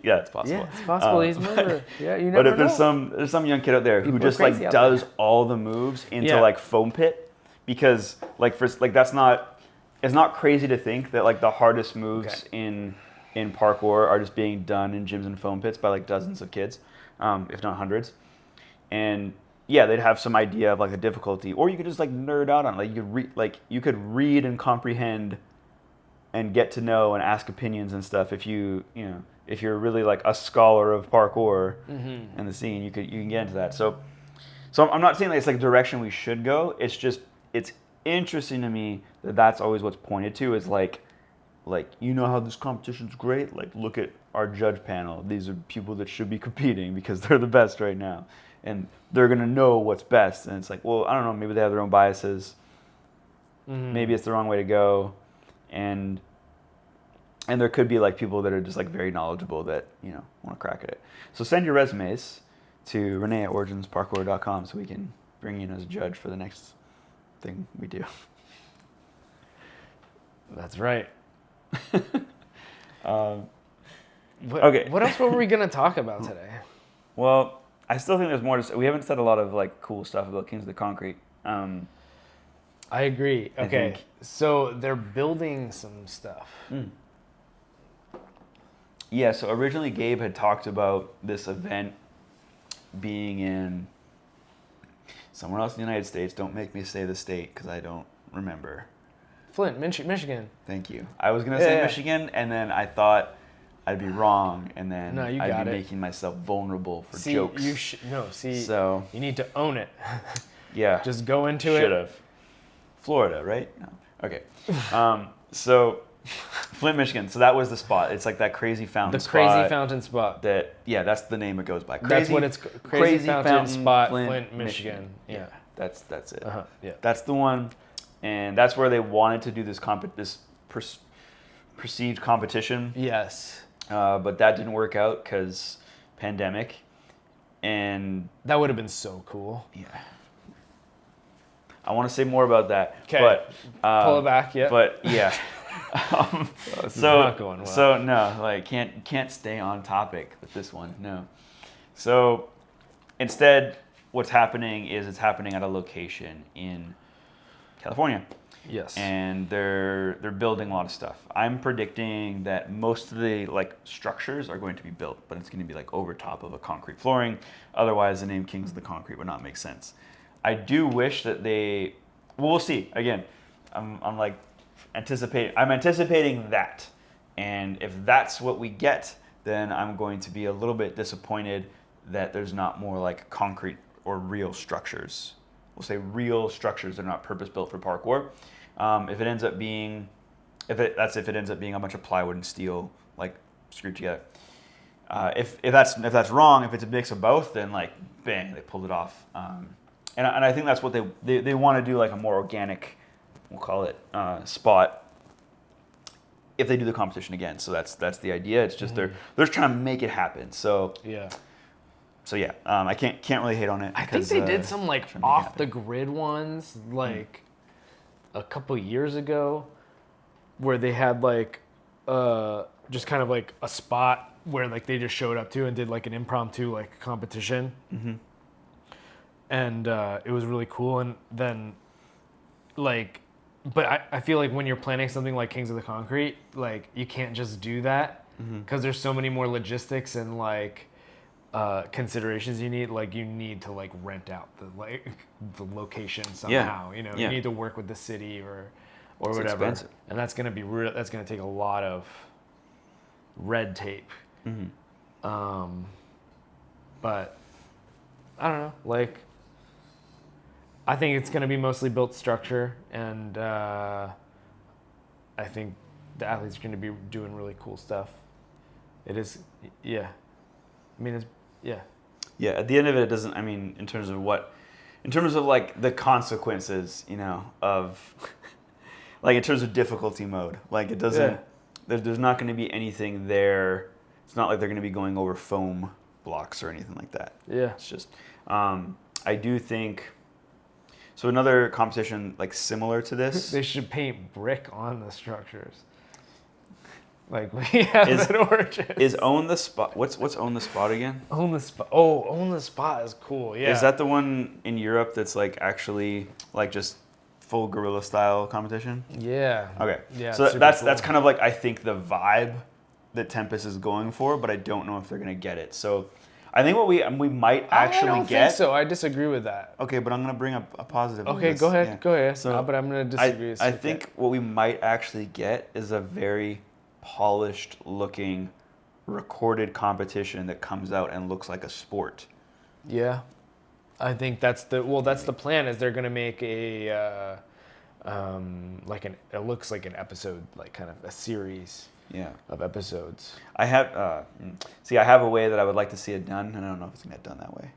S2: Yeah, it's possible.
S1: Yeah, it's possible. He's a murderer. Yeah, you never know.
S2: But if there's some young kid out there who just like does all the moves into like foam pit, because like it's not crazy to think that like the hardest moves in parkour are just being done in gyms and foam pits by like dozens of kids, if not hundreds. And yeah, they'd have some idea of like the difficulty, or you could just like nerd out on it. Like you could read and comprehend and get to know and ask opinions and stuff if if you're really like a scholar of parkour in the scene, you can get into that. So I'm not saying that it's like a direction we should go. It's just, it's interesting to me that that's always what's pointed to, is like you know how this competition's great? Like, look at our judge panel. These are people that should be competing because they're the best right now, and they're gonna know what's best. And it's like, well, I don't know. Maybe they have their own biases. Maybe it's the wrong way to go, and there could be like people that are just like very knowledgeable that want to crack at it. So send your resumes to Renee@originsparkour.com so we can bring you in as a judge for the next thing we do.
S1: That's right.
S2: Okay.
S1: What else were we gonna talk about today?
S2: Well, I still think there's more to say. We haven't said a lot of like cool stuff about Kings of the Concrete.
S1: I agree. Okay, so they're building some stuff.
S2: Yeah, so originally Gabe had talked about this event being in somewhere else in the United States. Don't make me say the state because I don't remember.
S1: Flint, Michigan.
S2: Thank you. I was gonna say
S1: Yeah.
S2: Michigan, and then I thought I'd be wrong, and then
S1: No, you
S2: I'd
S1: got
S2: be
S1: it.
S2: making myself vulnerable for
S1: See,
S2: jokes.
S1: you need to own it.
S2: Yeah.
S1: Just go into it.
S2: Should have. Florida, right? No. Okay. So Flint, Michigan. So that was the spot. It's like that crazy fountain spot.
S1: The crazy fountain spot.
S2: That's the name it goes by.
S1: That's what it's crazy fountain spot, Flint, Michigan. Yeah.
S2: That's it.
S1: Yeah.
S2: That's the one, and that's where they wanted to do this perceived competition.
S1: Yes.
S2: But that didn't work out because pandemic, and
S1: That would have been so cool.
S2: yeah. I want to say more about that.
S1: 'Kay.
S2: But
S1: Pull it back, yeah.
S2: But yeah.
S1: This is not going well.
S2: So no, like can't stay on topic with this one. No. So instead, what's happening is it's happening at a location in California,
S1: Yes.
S2: and they're building a lot of stuff. I'm predicting that most of the like structures are going to be built, but it's going to be like over top of a concrete flooring. Otherwise, the name Kings of the Concrete would not make sense. I do wish that they. Well, we'll see. Again, I'm like anticipating that, and if that's what we get, then I'm going to be a little bit disappointed that there's not more like concrete or real structures. We'll say real structures that are not purpose built for parkour. If it ends up being, if it ends up being a bunch of plywood and steel like screwed together. If that's wrong, if it's a mix of both, then like bang, they pulled it off. And I think that's what they want to do, like a more organic, we'll call it, spot. If they do the competition again, so that's the idea. It's just they're trying to make it happen. So
S1: yeah.
S2: I can't really hate on it.
S1: I think they did some like off the grid ones like a couple years ago, where they had like just kind of like a spot where like they just showed up to and did like an impromptu like competition. Mm-hmm. And it was really cool. And then like, but I feel like when you're planning something like Kings of the Concrete, like you can't just do that because there's so many more logistics and like considerations you need. Like you need to like rent out the location somehow. You know, you need to work with the city or
S2: It's
S1: whatever.
S2: expensive.
S1: And that's gonna be that's gonna take a lot of red tape. But I don't know, like. I think it's going to be mostly built structure, and I think the athletes are going to be doing really cool stuff. It is, yeah. I mean, it's, yeah.
S2: Yeah, at the end of it, it doesn't, I mean, in terms of like the consequences, you know, of, like in terms of difficulty mode, like it doesn't, there's not going to be anything there. It's not like they're going to be going over foam blocks or anything like that.
S1: Yeah.
S2: It's just, I do think, so another competition like similar to this.
S1: They should paint brick on the structures. Like we have at Origin.
S2: Is Own the Spot, what's Own the Spot again?
S1: Own the Spot. Oh, Own the Spot is cool, yeah.
S2: Is that the one in Europe that's like actually like just full guerrilla style competition?
S1: Yeah.
S2: Okay.
S1: Yeah.
S2: So that's kind of like I think the vibe that Tempest is going for, but I don't know if they're gonna get it. So I think what we might actually
S1: I don't
S2: get.
S1: think so. I disagree with that.
S2: Okay, but I'm gonna bring up a positive.
S1: Okay,
S2: on this.
S1: go ahead.
S2: Yeah.
S1: Go ahead.
S2: So
S1: but I'm gonna disagree.
S2: I think what we might actually get is a very polished looking recorded competition that comes out and looks like a sport.
S1: Yeah, I think that's the plan. Is they're gonna make a it looks like an episode, like kind of a series.
S2: Yeah.
S1: Of episodes.
S2: I have I have a way that I would like to see it done, and I don't know if it's gonna get done that way.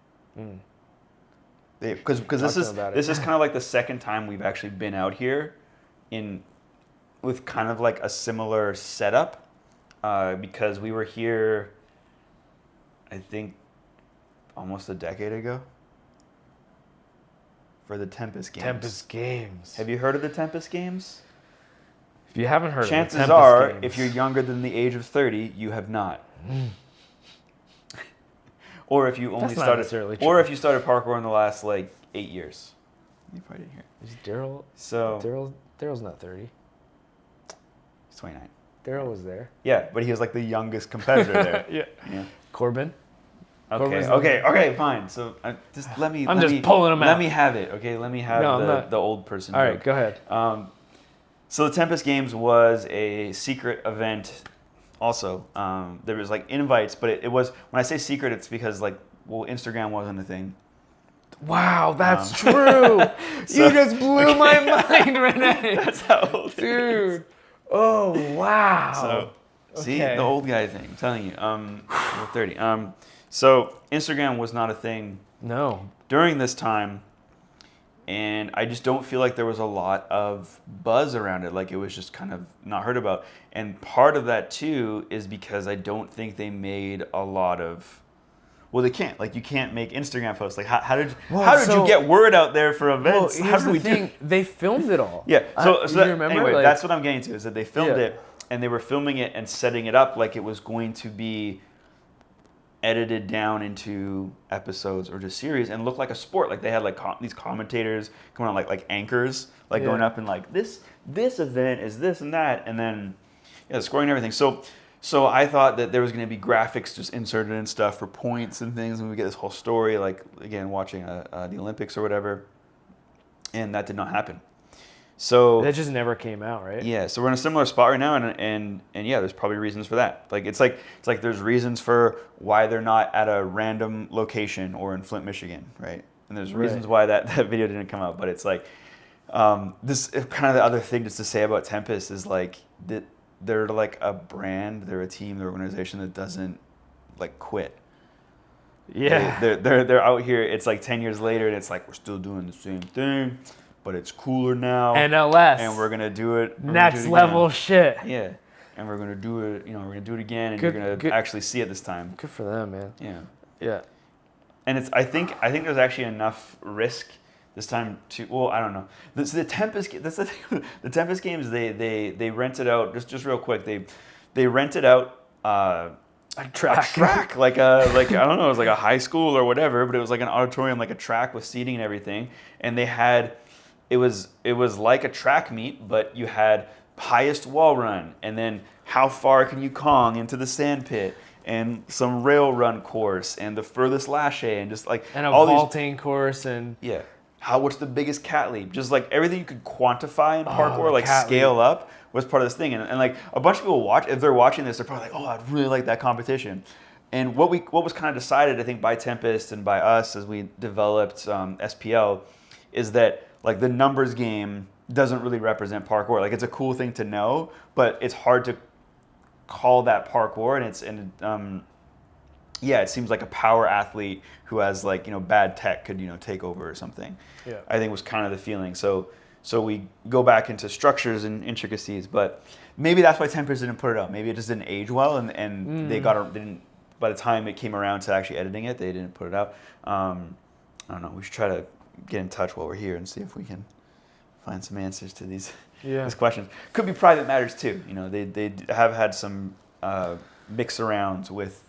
S2: Because this is kind of like the second time we've actually been out here with kind of like a similar setup, because we were here, I think, almost a decade ago for the Tempest Games.
S1: Tempest Games.
S2: Have you heard of the Tempest Games?
S1: If you haven't heard
S2: Chances
S1: of
S2: are,
S1: Games,
S2: if you're younger than the age of 30, you have not. Or if you only
S1: That's not
S2: started,
S1: necessarily true.
S2: or if you started parkour in the last like 8 years, you probably didn't hear.
S1: Is Daryl?
S2: So
S1: Daryl's not 30.
S2: he's 29.
S1: Daryl was there.
S2: Yeah, but he was like the youngest competitor there.
S1: Yeah. Corbin.
S2: Okay, fine. So just let me.
S1: I'm
S2: let
S1: just
S2: me,
S1: pulling him out.
S2: Let me have it. Okay, let me have the old person.
S1: All
S2: joke.
S1: right, go ahead.
S2: So the Tempest Games was a secret event. Also, there was like invites, but it was, when I say secret, it's because like, well, Instagram wasn't a thing.
S1: Wow, that's true.
S2: So-
S1: You just blew my mind, Renee.
S2: That's how old it is.
S1: Dude. Oh wow.
S2: So, see,
S1: Okay.
S2: the old guy thing. I'm telling you, we're 30. So Instagram was not a thing
S1: No.
S2: during this time, and I just don't feel like there was a lot of buzz around it. Like, it was just kind of not heard about. And part of that too is because I don't think they made a lot of. Well, they can't. Like, you can't make Instagram posts. Like, how did
S1: so-
S2: you get word out there for
S1: Well,
S2: events? How
S1: here's
S2: did
S1: the
S2: we
S1: thing.
S2: do?
S1: They filmed it all.
S2: Yeah. So
S1: you
S2: that,
S1: remember?
S2: anyway,
S1: Like-
S2: that's what I'm getting to, is that they filmed
S1: Yeah.
S2: it, and they were filming it and setting it up like it was going to be edited down into episodes or just series and look like a sport. Like, they had like these commentators coming on, like anchors, like going
S1: Yeah.
S2: up and like this event is this and that, and then scoring and everything. So I thought that there was going to be graphics just inserted and stuff for points and things, and we get this whole story, like, again, watching the Olympics or whatever, and that did not happen. So
S1: That just never came out, right?
S2: yeah, so we're in a similar spot right now, and yeah, there's probably reasons for that. Like, it's like there's reasons for why they're not at a random location or in Flint, Michigan, right? And there's reasons
S1: Right.
S2: why that video didn't come out. But it's like, this kind of the other thing just to say about Tempest is like that they're like a brand, they're a team, they're an organization that doesn't like quit.
S1: Yeah.
S2: They're out here. It's like 10 years later, and it's like we're still doing the same thing, but it's cooler now.
S1: NLS.
S2: And we're gonna do it.
S1: Next level shit.
S2: Yeah, and we're gonna do it. We're gonna do it again, and
S1: Good-
S2: you're gonna
S1: good.
S2: actually see it this time.
S1: Good for them, man.
S2: Yeah,
S1: Yeah.
S2: and it's. I think there's actually enough risk this time to. Well, I don't know. The Tempest. That's the thing. The Tempest Games. They rented out just real quick. They rented out.
S1: A track.
S2: A track, like I don't know, it was like a high school or whatever, but it was like an auditorium, like a track with seating and everything. And they had, it was like a track meet, but you had highest wall run, and then how far can you Kong into the sand pit, and some rail run course, and the furthest lache, and just like
S1: And a
S2: all these.
S1: vaulting course and
S2: Yeah. What's the biggest cat leap? Just like everything you could quantify in parkour,
S1: the
S2: like
S1: cat
S2: scale up, was part of this thing. And like a bunch of people watch, if they're watching this, they're probably like, oh, I'd really like that competition. And what was kind of decided, I think, by Tempest and by us as we developed SPL, is that like the numbers game doesn't really represent parkour. Like, it's a cool thing to know, but it's hard to call that parkour. And yeah, it seems like a power athlete who has like, bad tech could, take over or something.
S1: Yeah.
S2: I think was kind of the feeling. So we go back into structures and intricacies, but maybe that's why Tempest didn't put it out. Maybe it just didn't age well, and they didn't. By the time it came around to actually editing it, they didn't put it out. I don't know. We should try to get in touch while we're here and see if we can find some answers to these questions. Could be private matters too. They have had some mix arounds with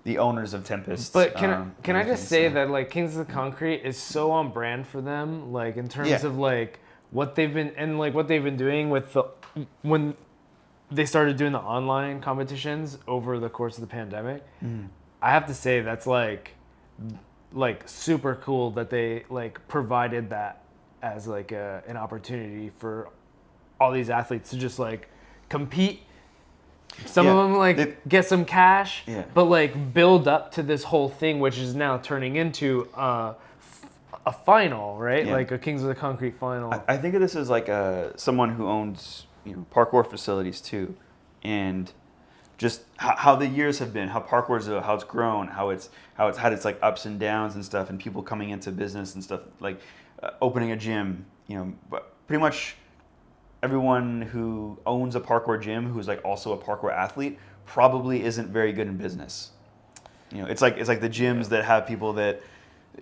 S2: the owners of Tempest.
S1: But can I just
S2: everything,
S1: say
S2: so.
S1: that like Kings of the Concrete is so on brand for them, like in terms
S2: Yeah.
S1: of like what they've been doing with when they started doing the online competitions over the course of the pandemic. I have to say that's like super cool that they like provided that as like an opportunity for all these athletes to just like compete. Some of them like get some cash, but like build up to this whole thing, which is now turning into a final, right?
S2: Yeah.
S1: Like a Kings of the Concrete final.
S2: I think of this as like someone who owns parkour facilities too, and just how the years have been, how parkour's how it's grown, how it's had its like ups and downs and stuff, and people coming into business and stuff, like opening a gym. But pretty much everyone who owns a parkour gym who's like also a parkour athlete probably isn't very good in business. It's like the gyms that have people that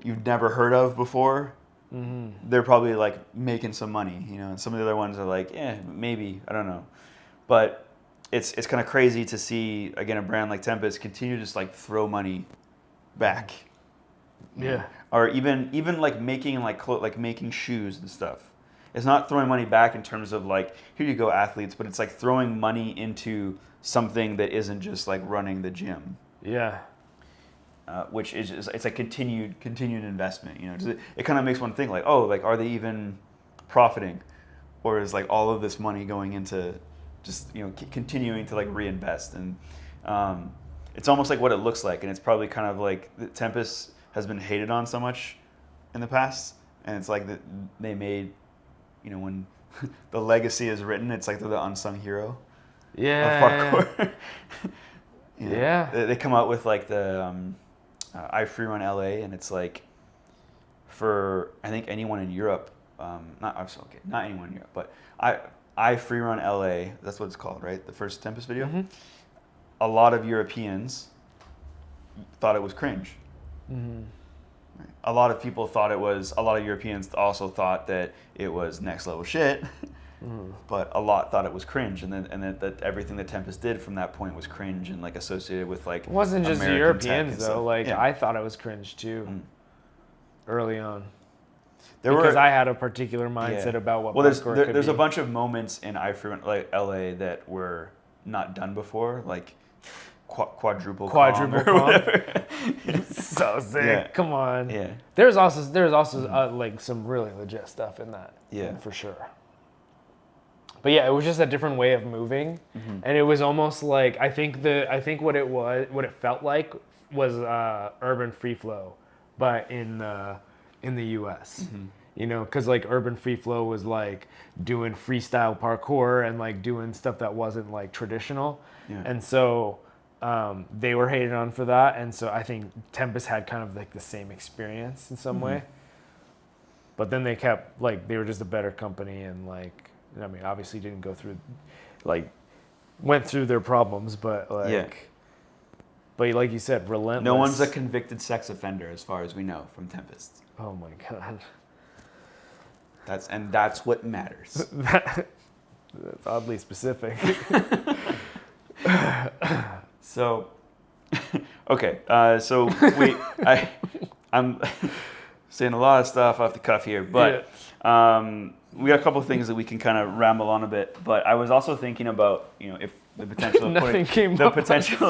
S2: you've never heard of before. Mm-hmm. They're probably like making some money, and some of the other ones are like, maybe, I don't know. But it's kind of crazy to see, again, a brand like Tempest continue to just like throw money back.
S1: Yeah.
S2: Or even like making like making shoes and stuff. It's not throwing money back in terms of like, here you go, athletes, but it's like throwing money into something that isn't just like running the gym.
S1: Yeah.
S2: Which is just, it's a continued investment. It kind of makes one think like, oh, like, are they even profiting? or is like all of this money going into just continuing to like reinvest? And it's almost like what it looks like, and it's probably kind of like Tempest has been hated on so much in the past, and it's like that they made, when the legacy is written, it's like they're the unsung hero of parkour.
S1: Yeah.
S2: They come out with like the I Free Run LA, and it's like for I think anyone in Europe, not anyone in Europe, but I Free Run LA. That's what it's called, right? The first Tempest video.
S1: Mm-hmm.
S2: A lot of Europeans thought it was cringe.
S1: Mm-hmm.
S2: Right. A lot of Europeans also thought that it was next level shit, but a lot thought it was cringe, and that everything that Tempest did from that point was cringe and like associated with like
S1: it wasn't just
S2: American
S1: Europeans
S2: tech
S1: though. Like
S2: yeah.
S1: I thought it was cringe too, early on.
S2: Because
S1: I had a particular mindset about what.
S2: Well, there's
S1: be.
S2: a bunch of moments in I Free Run like LA that were not done before, like quadruple
S1: comp.
S2: Whatever.
S1: So sick.
S2: Yeah.
S1: Come on.
S2: Yeah.
S1: There's also like some really legit stuff in that.
S2: Yeah.
S1: For sure. But yeah, it was just a different way of moving, and it was almost like I think what it felt like was urban free flow, but in the U.S. Because like urban free flow was like doing freestyle parkour and like doing stuff that wasn't like traditional, and so. They were hated on for that, and so I think Tempest had kind of like the same experience in some way. But then they kept like they were just a better company, and like I mean, obviously didn't go through, like, went through their problems, but like, but like you said, relentless.
S2: No one's a convicted sex offender, as far as we know, from Tempest.
S1: Oh my god.
S2: That's what matters.
S1: That's oddly specific.
S2: So, okay. So I'm saying a lot of stuff off the cuff here, but we got a couple of things that we can kind of ramble on a bit. But I was also thinking about, if the potential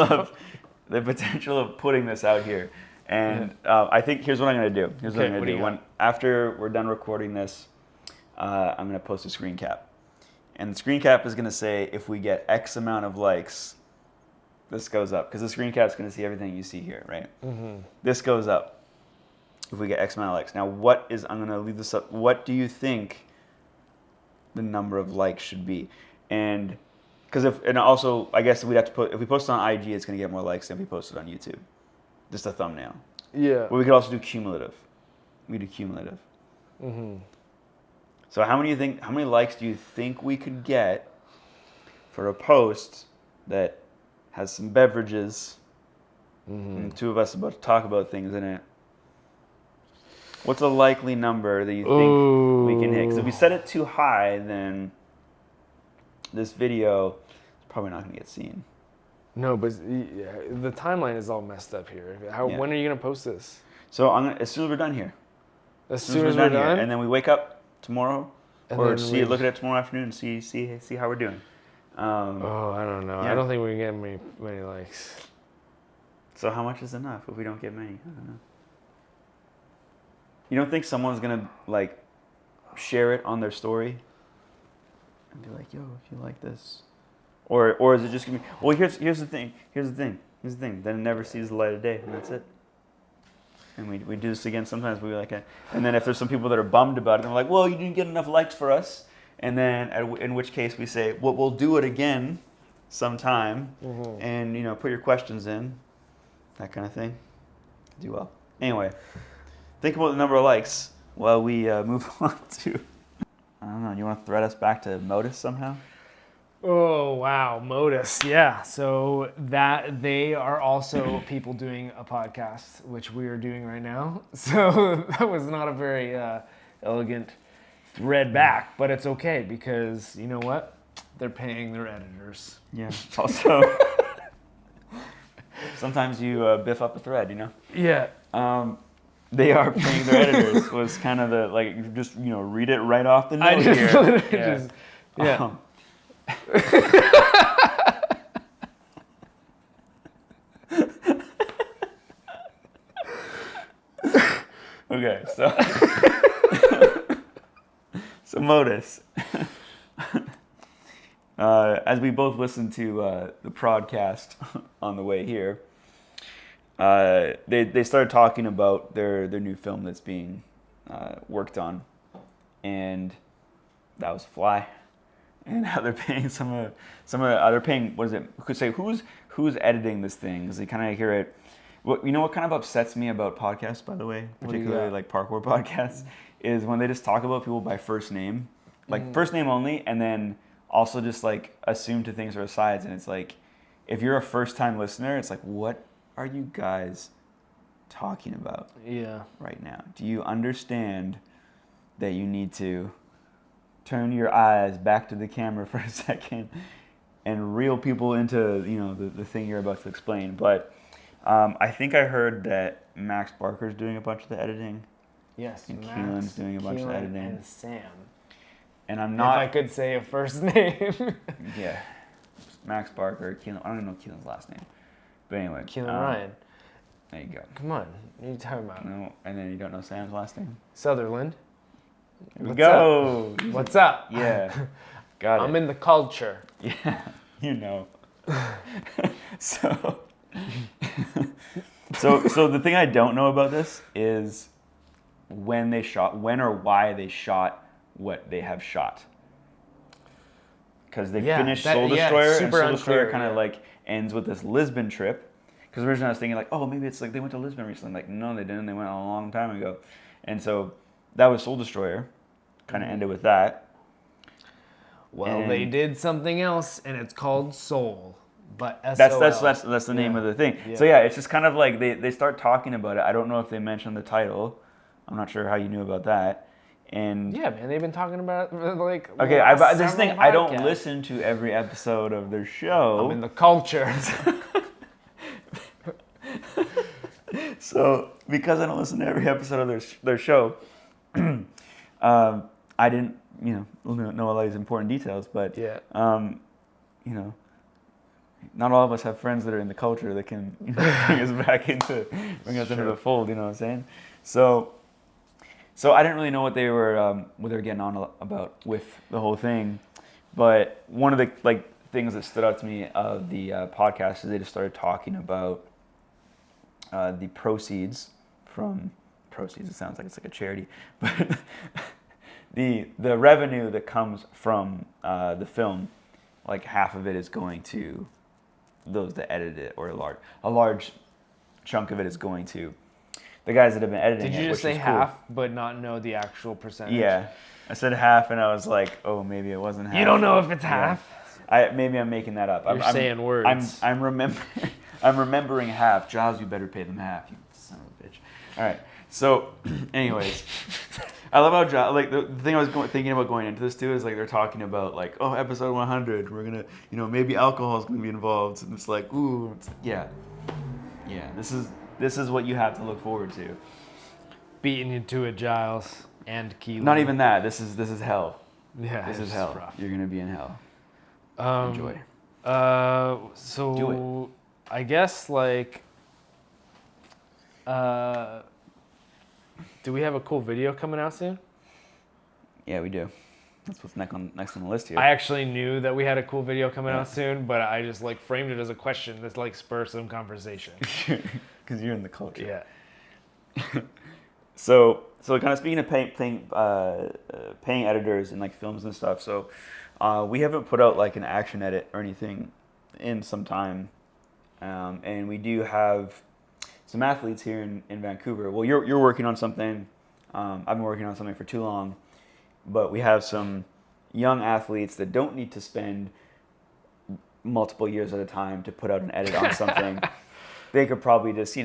S2: of the potential of putting this out here, and I think here's what I'm going to do. Here's what I'm going to do. After we're done recording this, I'm going to post a screen cap, and the screen cap is going to say if we get X amount of likes. This goes up because the screen cap's going to see everything you see here, right? This goes up if we get X amount of likes. Now, I'm going to leave this up. What do you think the number of likes should be? And also, I guess we'd have to if we post it on IG, it's going to get more likes than if we post it on YouTube. Just a thumbnail.
S1: Yeah.
S2: But we could also do cumulative. We do cumulative. So how many likes do you think we could get for a post that has some beverages, and the two of us about to talk about things in it? What's a likely number that you think we can hit? Because if we set it too high, then this video is probably not going to get seen.
S1: No, but the timeline is all messed up here. When are you going to post this?
S2: So as soon as we're done here.
S1: As soon as we're done?
S2: Here, and then we wake up tomorrow, or look at it tomorrow afternoon and see how we're doing.
S1: I don't know. I don't think we can get many likes.
S2: So how much is enough if we don't get many? I don't know. You don't think someone's gonna like share it on their story and be like, "Yo, if you like this," or is it just gonna be? Well, here's the thing. Then it never sees the light of day, and that's it. And we do this again sometimes. We like, and then if there's some people that are bummed about it, they're like, "Well, you didn't get enough likes for us." And then, in which case we say, well, we'll do it again sometime, and put your questions in, that kind of thing. Do well. Anyway, think about the number of likes while we move on to. I don't know. You want to thread us back to Motus somehow?
S1: Oh wow, Motus. Yeah. So that they are also people doing a podcast, which we are doing right now. So that was not a very elegant thread back, but it's okay because you know what? They're paying their editors.
S2: Yeah. Also, sometimes you biff up a thread,
S1: Yeah.
S2: They are paying their editors was kind of the like just read it right off the note
S1: I just
S2: here.
S1: literally yeah.
S2: Okay, so Motus. as we both listened to the podcast on the way here, they started talking about their new film that's being worked on, and that was Fly, and how they're paying they're paying, what is it? Could say who's editing this thing? Because they kind of hear it. What you know? What kind of upsets me about podcasts, by the way, particularly like parkour podcasts, is when they just talk about people by first name, like first name only, and then also just like assume to things are asides. And it's like, if you're a first time listener, it's like, what are you guys talking about?
S1: Yeah.
S2: Right now, do you understand that you need to turn your eyes back to the camera for a second and reel people into the thing you're about to explain? But I think I heard that Max Barker's doing a bunch of the editing.
S1: Yes,
S2: and
S1: Max,
S2: Keelan's doing a bunch of the editing.
S1: And Sam.
S2: And I'm not.
S1: If I could say a first name.
S2: Yeah, Max Barker, Keelan. I don't even know Keelan's last name. But anyway.
S1: Keelan Ryan.
S2: There you go.
S1: Come on, what are you talking about?
S2: No, and then you don't know Sam's last name?
S1: Sutherland.
S2: There we go.
S1: What's up?
S2: Yeah. Got it.
S1: I'm in the culture.
S2: Yeah, you know. So the thing I don't know about this is when or why they shot what they have shot. Because they finished Soul Destroyer, and Soul Destroyer kind of like ends with this Lisbon trip. Because originally I was thinking like, oh, maybe it's like they went to Lisbon recently. Like, no, they didn't. They went a long time ago. And so that was Soul Destroyer. Kind of ended with that.
S1: Well,
S2: and
S1: they did something else, and it's called Soul. But
S2: that's the name of the thing. Yeah. So yeah, it's just kind of like they start talking about it. I don't know if they mentioned the title. I'm not sure how you knew about that. And
S1: yeah, man, they've been talking about it like.
S2: Okay, this thing, I don't listen to every episode of their show.
S1: I'm in the culture.
S2: So because I don't listen to every episode of their show, I didn't know all these important details. But
S1: yeah,
S2: not all of us have friends that are in the culture that can bring us into the fold. You know what I'm saying? So I didn't really know what they were getting on about with the whole thing. But one of the things that stood out to me of the podcast is they just started talking about the proceeds. It sounds like it's like a charity, but the revenue that comes from the film, like half of it is going to those that edited it, or a large chunk of it is going to the guys that have been editing it.
S1: Did you just say half, but not know the actual percentage?
S2: Yeah, I said half, and I was like, oh, maybe it wasn't half.
S1: You don't know if it's half.
S2: Maybe I'm making that up.
S1: You're saying words.
S2: I'm remembering half. Jaws, you better pay them half, you son of a bitch. All right. So, anyways, I love how Jaws, like the thing I was thinking about going into this too is like they're talking about like, oh, episode 100, we're gonna, maybe alcohol is gonna be involved, and it's like, ooh, yeah. This is what you have to look forward to.
S1: Beating you to it, Giles and Keelan.
S2: Not even that. This is hell.
S1: Yeah,
S2: this is hell. Rough. You're gonna be in hell. Enjoy.
S1: So
S2: do it.
S1: I guess do we have a cool video coming out soon?
S2: Yeah, we do. That's what's next on the list here.
S1: I actually knew that we had a cool video coming out soon, but I just framed it as a question to spur some conversation.
S2: Because you're in the culture.
S1: Yeah.
S2: So kind of speaking of paying editors and films and stuff. So we haven't put out an action edit or anything in some time, and we do have some athletes here in Vancouver. Well, you're working on something. I've been working on something for too long, but we have some young athletes that don't need to spend multiple years at a time to put out an edit on something. They could probably just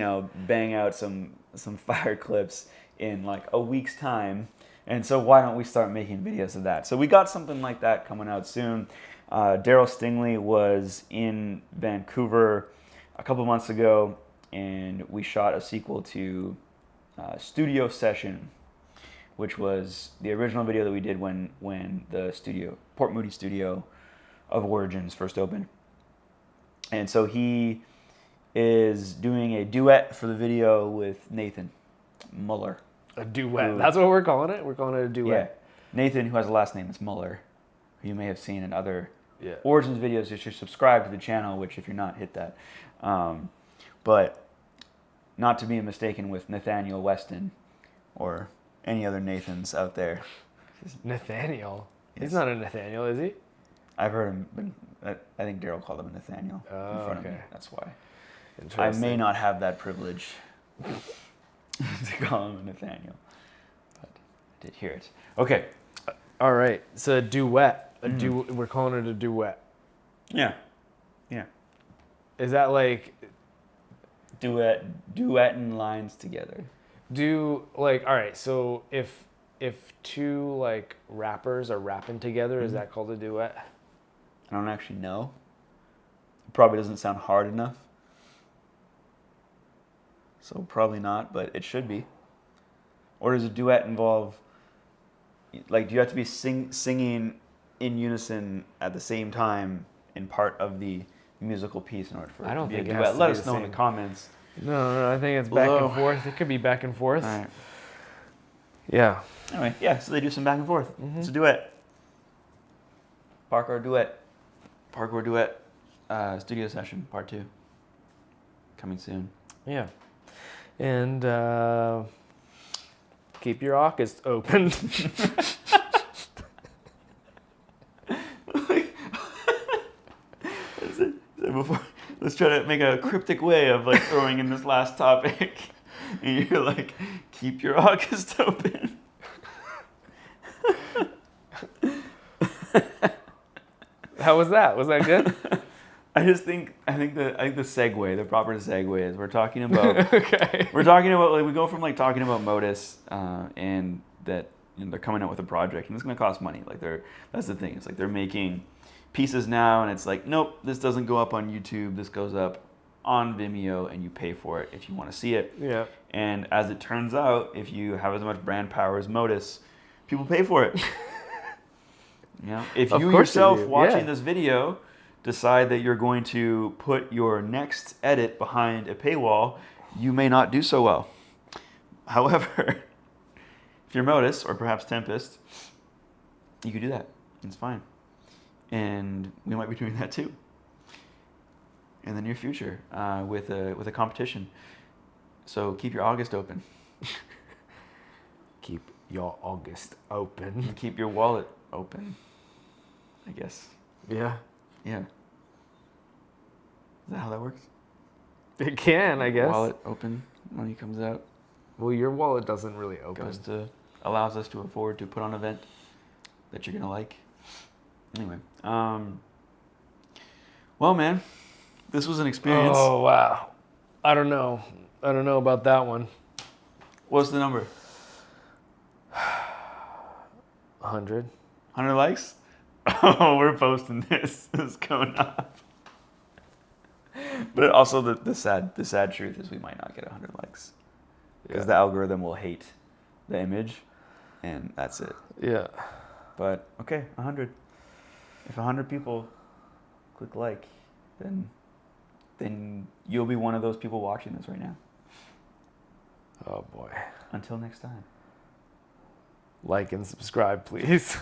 S2: bang out some fire clips in a week's time. And so why don't we start making videos of that? So we got something like that coming out soon. Daryl Stingley was in Vancouver a couple months ago, and we shot a sequel to Studio Session, which was the original video that we did when the Port Moody studio of Origins first opened. And so he is doing a duet for the video with Nathan Muller.
S1: A duet. That's what we're calling it. We're calling it a duet.
S2: Yeah. Nathan, who has a last name that's Muller, who you may have seen in other Origins videos, you should subscribe to the channel, which if you're not, hit that. But not to be mistaken with Nathaniel Weston or any other Nathans out there.
S1: Nathaniel?
S2: Yes.
S1: He's not a Nathaniel, is he?
S2: I've heard him, but I think Daryl called him a Nathaniel in front of me. That's why. I may not have that privilege to call him a Nathaniel, but I did hear it. Okay.
S1: All right. So a duet. We're calling it a duet.
S2: Yeah. Yeah.
S1: Is that like
S2: duetting lines together?
S1: All right, so if two like rappers are rapping together, is that called a duet?
S2: I don't actually know. It probably doesn't sound hard enough. So probably not, but it should be. Or does a duet involve, like, do you have to be singing in unison at the same time in part of the musical piece in order for it to be a duet? Let us know in the comments.
S1: No, I think it's back and forth. It could be back and forth.
S2: All right.
S1: Yeah.
S2: Anyway, yeah, so they do some back and forth. It's a duet. Parkour duet studio session, part 2. Coming soon.
S1: Yeah. And keep your August open.
S2: Before, let's try to make a cryptic way of like throwing in this last topic. And you're like, keep your August open.
S1: How was that? Was that good?
S2: I think the segue, the proper segue is we're talking about
S1: okay.
S2: We're talking about like we go from like talking about Motus and that they're coming out with a project and it's gonna cost money. Like that's the thing. It's like they're making pieces now and it's like, nope, this doesn't go up on YouTube, this goes up on Vimeo and you pay for it if you want to see it.
S1: Yeah.
S2: And as it turns out, if you have as much brand power as Motus, people pay for it. If you yourself watching this video decide that you're going to put your next edit behind a paywall, you may not do so well. However, if you're Motus or perhaps Tempest, you could do that. It's fine. And we might be doing that too in the near future with a competition. So keep your August open.
S1: Keep your August open.
S2: And keep your wallet open, I guess.
S1: Yeah.
S2: Yeah. Is that how that works?
S1: It can, I guess.
S2: Wallet open, money comes out.
S1: Well, your wallet doesn't really open.
S2: Allows us to afford to put on an event that you're gonna like. Anyway, well, man, this was an experience.
S1: Oh wow, I don't know about that one.
S2: What's the number?
S1: 100.
S2: 100 likes? Oh, we're posting this. This is going up. But also the sad truth is we might not get 100 likes because the algorithm will hate the image, and that's it.
S1: Yeah.
S2: But okay, 100. If 100 people click like, then you'll be one of those people watching this right now.
S1: Oh boy.
S2: Until next time.
S1: Like and subscribe, please.